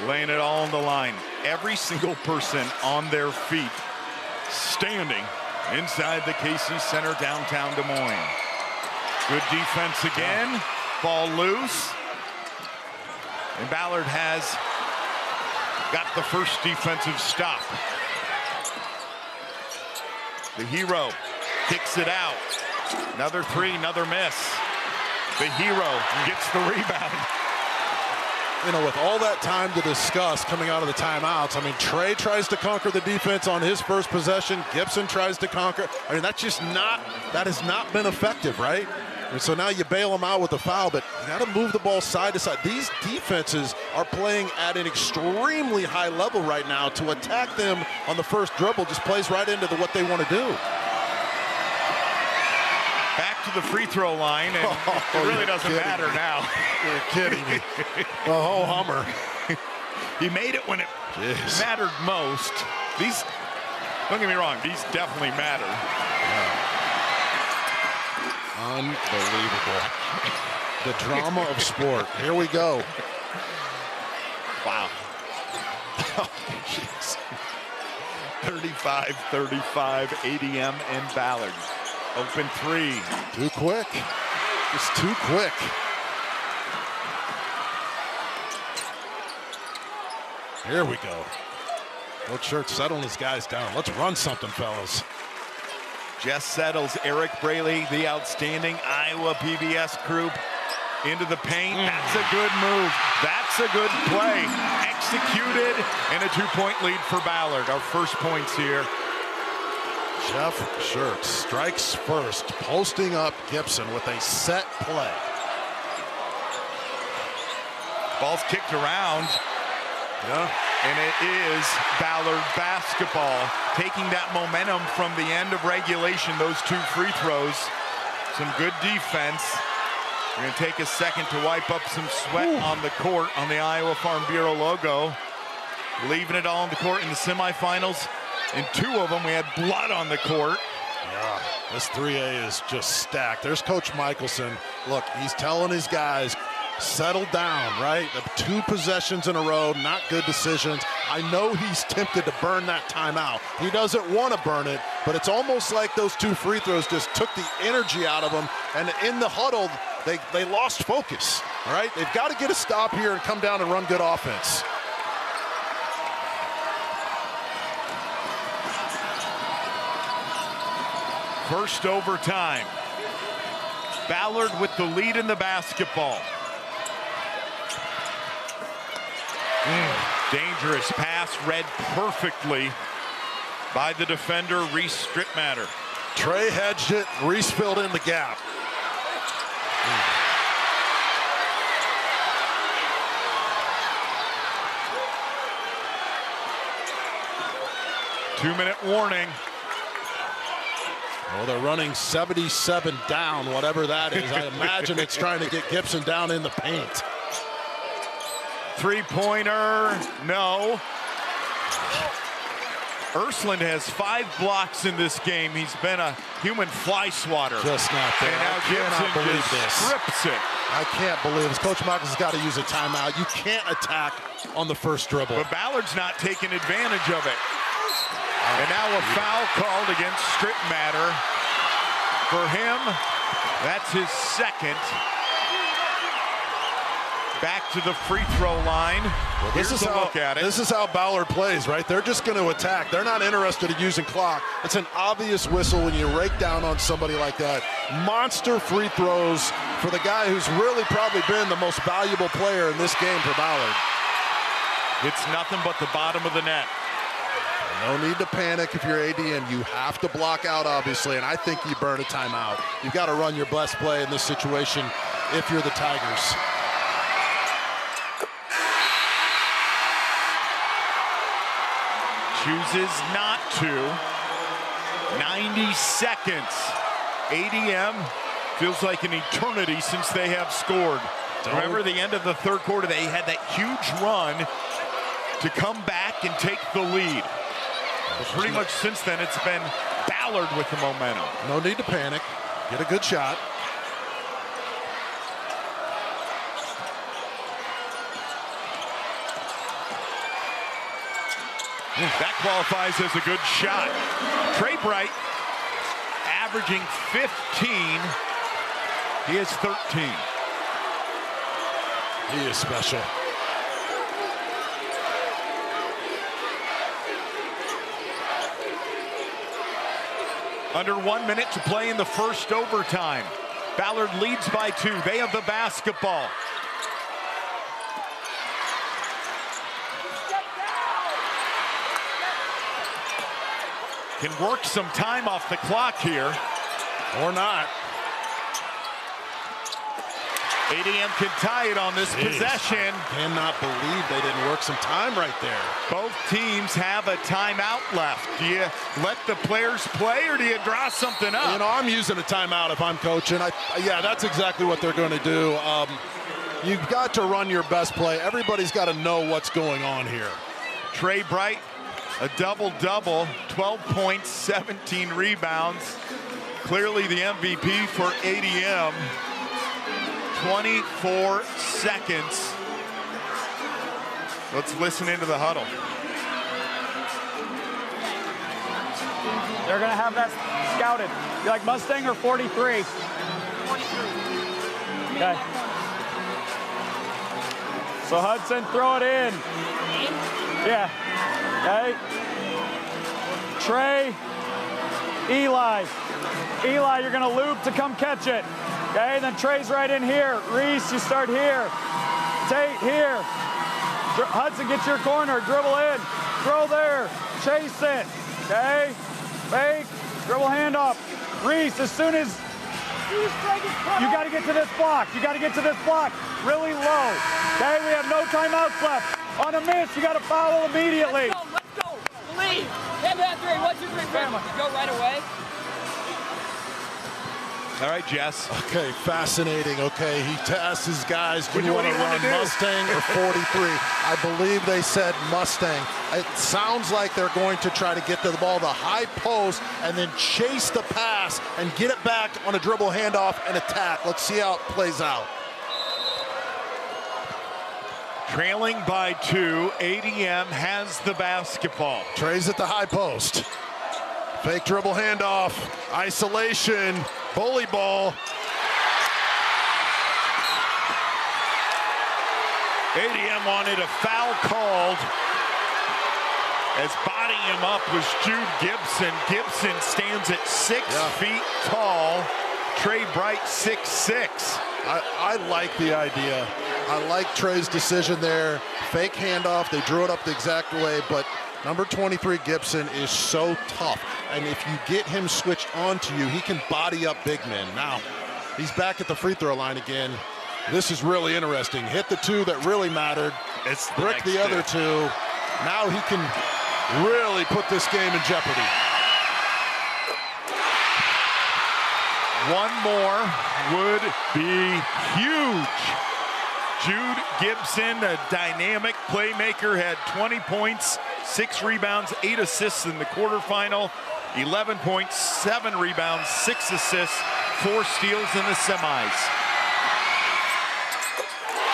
laying it all on the line. Every single person on their feet, standing inside the KC Center, downtown Des Moines. Good defense again. Ball loose. And Ballard has got the first defensive stop. The hero kicks it out. Another 3, another miss. The hero gets the rebound. You know, with all that time to discuss coming out of the timeouts, I mean, Trey tries to conquer the defense on his first possession. Gibson tries to conquer. I mean, that has not been effective, right? And so now you bail them out with a foul, but you got to move the ball side to side. These defenses are playing at an extremely high level right now. To attack them on the first dribble just plays right into what they want to do. Back to the free throw line, and it really doesn't matter now. You're kidding me. The whole Hummer. He made it when it mattered most. These, don't get me wrong, these definitely matter. Unbelievable. The drama of sport. Here we go. Wow. Oh, jeez. 35-35, ADM and Ballard. Open 3. Too quick. Just too quick. Here we go. Coach Shirt settling his guys down. Let's run something, fellas. Jess settles Eric Braley, the outstanding Iowa PBS group, into the paint. That's a good move. That's a good play. Executed, and a 2-point lead for Ballard. Our first points here. Jeff Shirt strikes first, posting up Gibson with a set play. Ball's kicked around. Yeah. And it is Ballard basketball, taking that momentum from the end of regulation, those 2 free throws. Some good defense. We're going to take a second to wipe up some sweat on the court on the Iowa Farm Bureau logo. Leaving it all on the court in the semifinals. In 2 of them, we had blood on the court. Yeah, this 3A is just stacked. There's Coach Michelson. Look, he's telling his guys, settle down, right? 2 possessions in a row, not good decisions. I know he's tempted to burn that timeout. He doesn't want to burn it, but it's almost like those 2 free throws just took the energy out of him, and in the huddle, they lost focus, all right? They've got to get a stop here and come down and run good offense. First overtime. Ballard with the lead in the basketball. Dangerous pass, read perfectly by the defender, Reese Strittmatter. Trey hedged it, Reese filled in the gap. 2-minute warning. Well, they're running 77 down, whatever that is. I imagine it's trying to get Gibson down in the paint. Three-pointer, no. Ursuline has 5 blocks in this game. He's been a human fly swatter. Just not there. And now Gibson just strips it. I can't believe this. Coach Michel's got to use a timeout. You can't attack on the first dribble. But Ballard's not taking advantage of it. And now a foul called against Strittmatter. For him, that's his second. Back to the free throw line. Well, Here's a look at it. This is how Ballard plays, right? They're just going to attack. They're not interested in using clock. It's an obvious whistle when you rake down on somebody like that. Monster free throws for the guy who's really probably been the most valuable player in this game for Ballard. It's nothing but the bottom of the net. No need to panic if you're ADM. You have to block out, obviously, and I think you burn a timeout. You've got to run your best play in this situation if you're the Tigers. Chooses not to. 90 seconds. ADM feels like an eternity since they have scored. Remember the end of the third quarter, they had that huge run to come back and take the lead. But pretty much since then, it's been Ballard with the momentum. No need to panic. Get a good shot. That qualifies as a good shot. Trey Bright averaging 15. He has 13. He is special. Under 1 minute to play in the first overtime. Ballard leads by 2. They have the basketball. Can work some time off the clock here. Or not. ADM can tie it on this possession. Cannot believe they didn't work some time right there. Both teams have a timeout left. Do you let the players play or do you draw something up? You know, I'm using a timeout if I'm coaching. Yeah, that's exactly what they're going to do. You've got to run your best play. Everybody's got to know what's going on here. Trey Bright, a double-double, 12 points, 17 rebounds. Clearly the MVP for ADM. 24 seconds. Let's listen into the huddle. They're going to have that scouted. You like Mustang or 43? 43. Okay. So Hudson, throw it in. Yeah. Okay. Trey, Eli. Eli, you're going to loop to come catch it. Okay, then Trey's right in here. Reese, you start here. Tate here. Hudson, get your corner. Dribble in. Throw there. Chase it. Okay. Fake. Dribble handoff. Reese, as soon as you got to get to this block. You got to get to this block really low. Okay, we have no timeouts left. On a miss, you got to foul immediately. Let's go. Leave. Hit that 3. 1, 2, 3. Go right away. All right, Jess. Okay, fascinating. Okay, he asks his guys, do you want to run Mustang or 43? I believe they said Mustang. It sounds like they're going to try to get to the ball, the high post, and then chase the pass and get it back on a dribble handoff and attack. Let's see how it plays out. Trailing by 2, ADM has the basketball. Trey's at the high post. Fake dribble handoff, isolation, bully ball. ADM wanted a foul called as bodying him up was Jude Gibson. Gibson stands at 6 feet tall. Trey Bright 6'6". I like the idea. I like Trey's decision there. Fake handoff, they drew it up the exact way, but number 23 Gibson is so tough. And if you get him switched on to you, he can body up big men. Now, he's back at the free throw line again. This is really interesting. Hit the 2 that really mattered. It's brick the other 2. Now he can really put this game in jeopardy. One more would be huge. Jude Gibson, a dynamic playmaker, had 20 points, 6 rebounds, 8 assists in the quarterfinal, 11 points, 7 rebounds, 6 assists, 4 steals in the semis.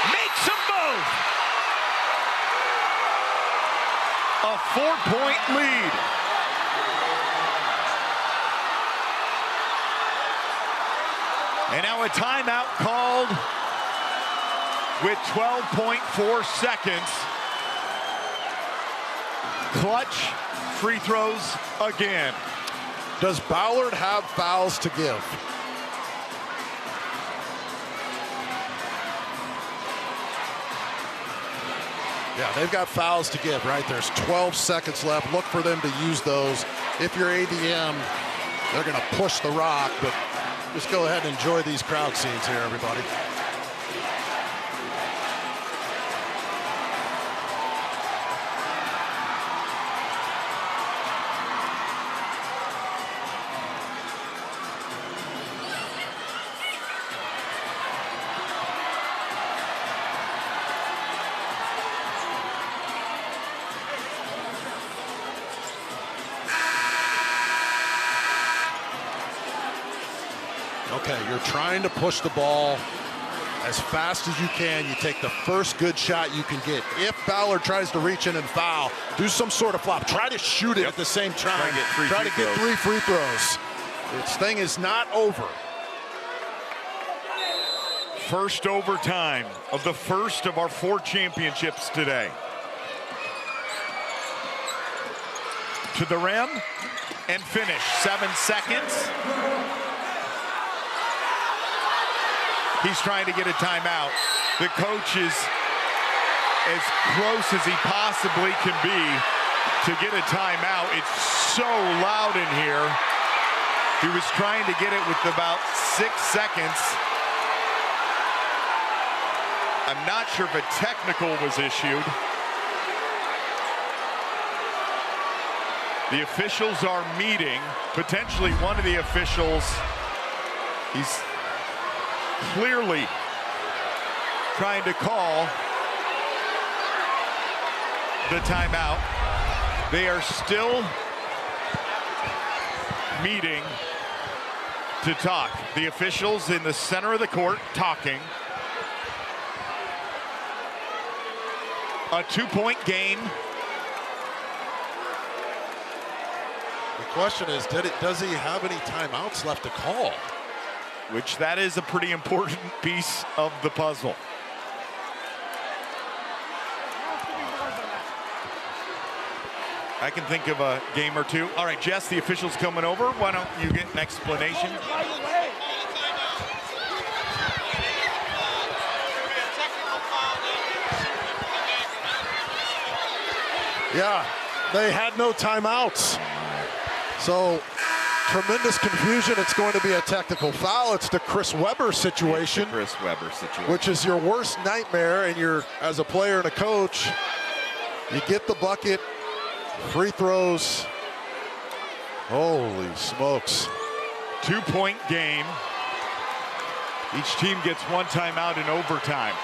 Makes them both! A 4-point lead. And now a timeout called with 12.4 seconds. Clutch free throws again. Does Ballard have fouls to give? Yeah, they've got fouls to give, right? There's 12 seconds left. Look for them to use those. If you're ADM, they're going to push the rock, but just go ahead and enjoy these crowd scenes here, everybody. Okay, you're trying to push the ball as fast as you can. You take the first good shot you can get. If Ballard tries to reach in and foul, do some sort of flop. Try to shoot it at the same time. Try to get 3 free throws. This thing is not over. First overtime of the first of our 4 championships today. To the rim and finish. 7 seconds. He's trying to get a timeout. The coach is as close as he possibly can be to get a timeout. It's so loud in here. He was trying to get it with about 6 seconds. I'm not sure if a technical was issued. The officials are meeting. Potentially one of the officials, he's clearly trying to call the timeout. They are still meeting to talk. The officials in the center of the court talking. A 2-point game. The question is, does he have any timeouts left to call? Which that is a pretty important piece of the puzzle. I can think of a game or two. All right, Jess, the official's coming over. Why don't you get an explanation? Yeah, they had no timeouts. So tremendous confusion. It's going to be a technical foul. It's the Chris Webber situation. Chris Webber situation. Which is your worst nightmare, and you're, as a player and a coach, you get the bucket, free throws. Holy smokes. 2-point game. Each team gets one timeout in overtime.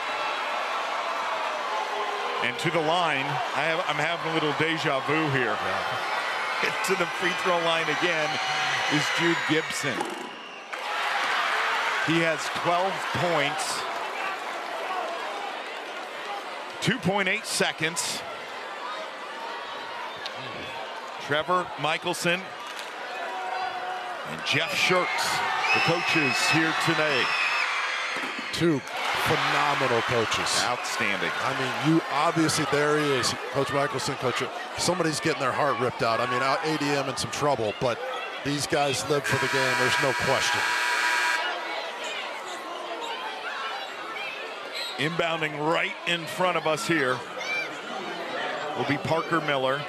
And to the line, I'm having a little deja vu here. Yeah. To the free throw line again is Jude Gibson. He has 12 points. 2.8 seconds. Trevor Michelson and Jeff Shirks, the coaches here today. Two phenomenal coaches. Outstanding. I mean, you obviously, there he is, Coach Michelson, somebody's getting their heart ripped out. I mean, ADM in some trouble, but these guys live for the game, there's no question. Inbounding right in front of us here will be Parker Miller.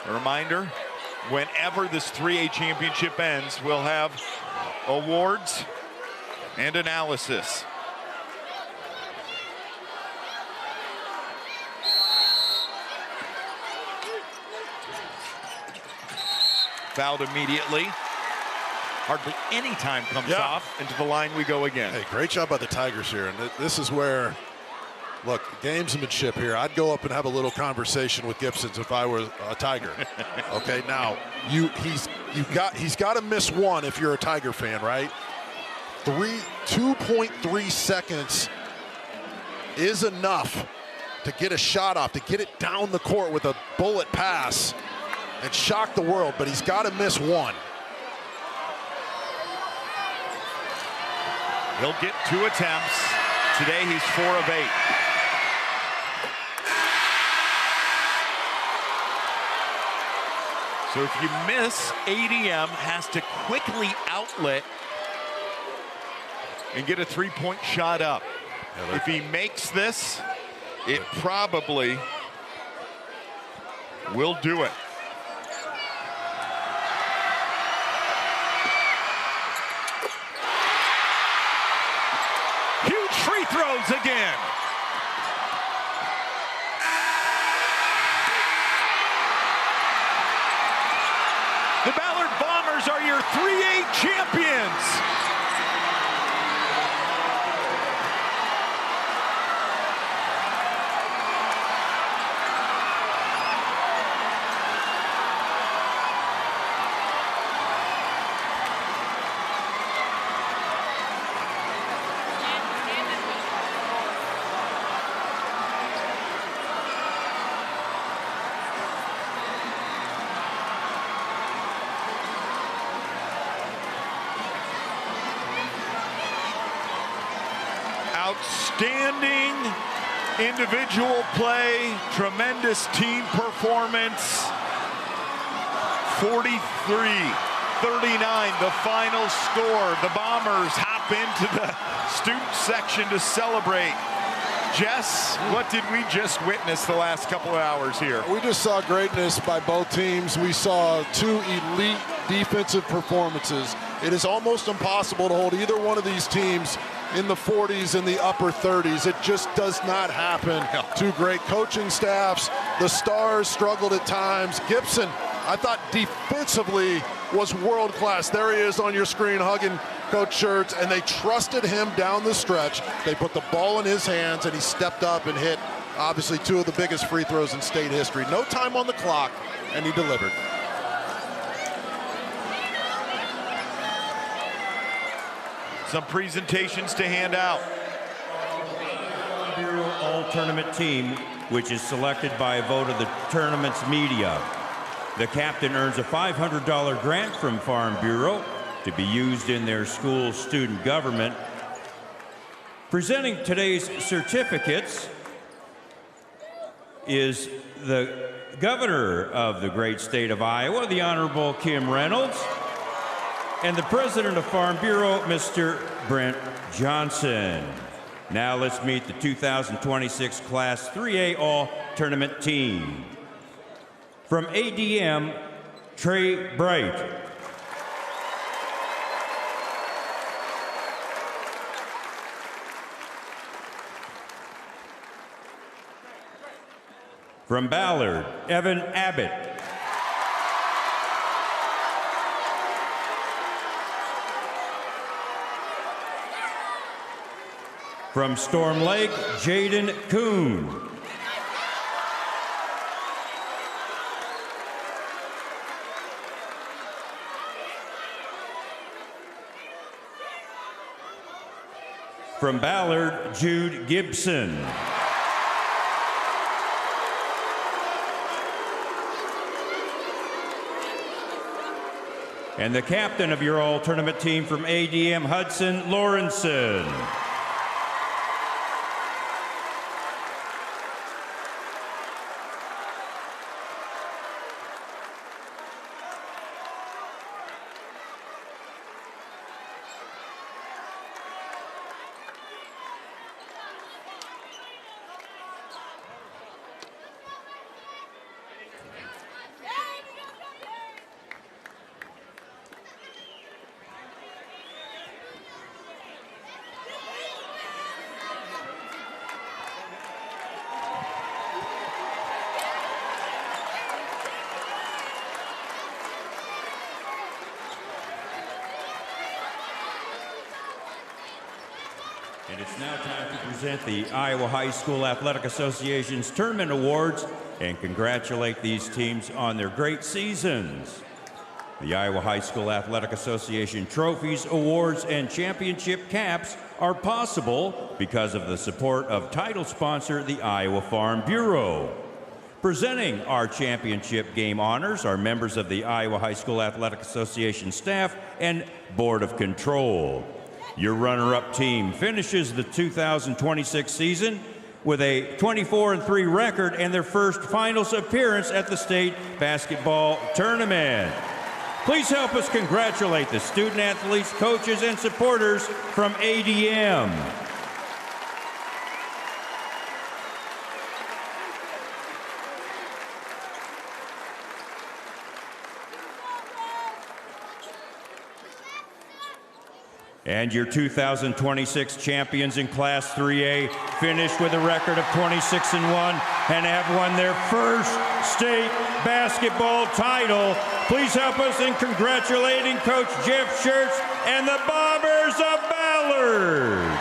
A reminder, whenever this 3A championship ends, we'll have awards and analysis. Fouled immediately. Hardly any time comes off. Into the line we go again. Hey, great job by the Tigers here. And this is where, look, gamesmanship here. I'd go up and have a little conversation with Gibson if I were a Tiger. Okay, now he's got to miss one if you're a Tiger fan, right? 2.3 seconds is enough to get a shot off, to get it down the court with a bullet pass and shock the world, but he's got to miss one. He'll get 2 attempts. Today he's 4 of 8. So if you miss, ADM has to quickly outlet and get a 3-point shot up. If he makes this, it probably will do it. Huge free throws again. The Ballard Bombers are your 3A champions. Outstanding individual play, tremendous team performance. 43-39, the final score. The Bombers hop into the student section to celebrate. Jess, what did we just witness the last couple of hours here? We just saw greatness by both teams. We saw 2 elite defensive performances. It is almost impossible to hold either one of these teams in the 40s and the upper 30s. It just does not happen. No. 2 great coaching staffs. The Stars struggled at times. Gibson, I thought defensively was world class. There he is on your screen hugging Coach Shirts, and they trusted him down the stretch. They put the ball in his hands, and he stepped up and hit, obviously, 2 of the biggest free throws in state history. No time on the clock, and he delivered. Some presentations to hand out. Bureau All-Tournament team, which is selected by a vote of the tournament's media. The captain earns a $500 grant from Farm Bureau to be used in their school's student government. Presenting today's certificates, is the Governor of the great state of Iowa, the Honorable Kim Reynolds, and the President of Farm Bureau, Mr. Brent Johnson. Now let's meet the 2026 Class 3A All-Tournament team. From ADM, Trey Bright. From Ballard, Evan Abbott. From Storm Lake, Jaden Kuhn. From Ballard, Jude Gibson. And the captain of your all-tournament team from ADM Hudson Lawrenson. And it's now time to present the Iowa High School Athletic Association's Tournament Awards and congratulate these teams on their great seasons. The Iowa High School Athletic Association trophies, awards, and championship caps are possible because of the support of title sponsor, the Iowa Farm Bureau. Presenting our championship game honors are members of the Iowa High School Athletic Association staff and Board of Control. Your runner-up team finishes the 2026 season with a 24-3 record and their first finals appearance at the state basketball tournament. Please help us congratulate the student athletes, coaches, and supporters from ADM. And your 2026 champions in Class 3A finished with a record of 26-1 and have won their first state basketball title. Please help us in congratulating Coach Jeff Schertz and the Bombers of Ballard.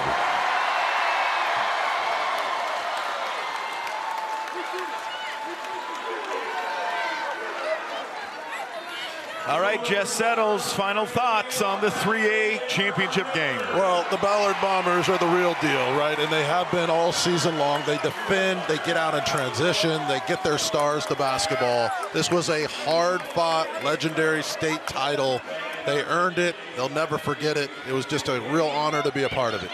All right, Jess Settles, final thoughts on the 3A championship game. Well, the Ballard Bombers are the real deal, right? And they have been all season long. They defend, they get out in transition, they get their stars to basketball. This was a hard-fought, legendary state title. They earned it. They'll never forget it. It was just a real honor to be a part of it.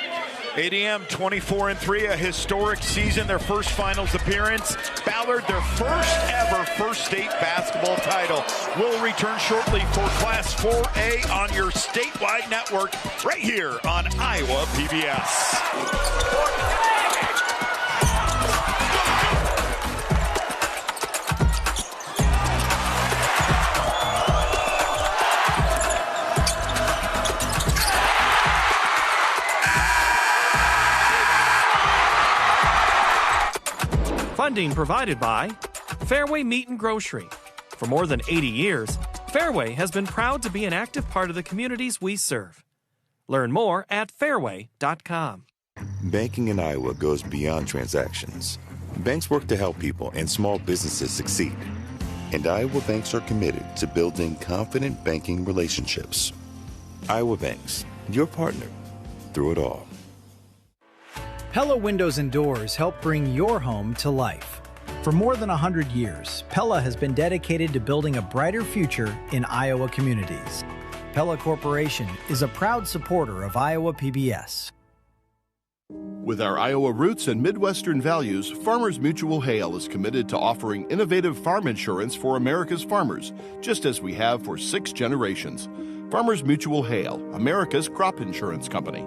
ADM 24-3, a historic season, their first finals appearance. Ballard, their first ever first state basketball title. We'll return shortly for Class 4A on your statewide network right here on Iowa PBS. Funding provided by Fairway Meat and Grocery. For more than 80 years, Fairway has been proud to be an active part of the communities we serve. Learn more at fairway.com. Banking in Iowa goes beyond transactions. Banks work to help people and small businesses succeed. And Iowa banks are committed to building confident banking relationships. Iowa Banks, your partner through it all. Pella Windows and Doors help bring your home to life. For more than 100 years, Pella has been dedicated to building a brighter future in Iowa communities. Pella Corporation is a proud supporter of Iowa PBS. With our Iowa roots and Midwestern values, Farmers Mutual Hail is committed to offering innovative farm insurance for America's farmers, just as we have for 6 generations. Farmers Mutual Hail, America's crop insurance company.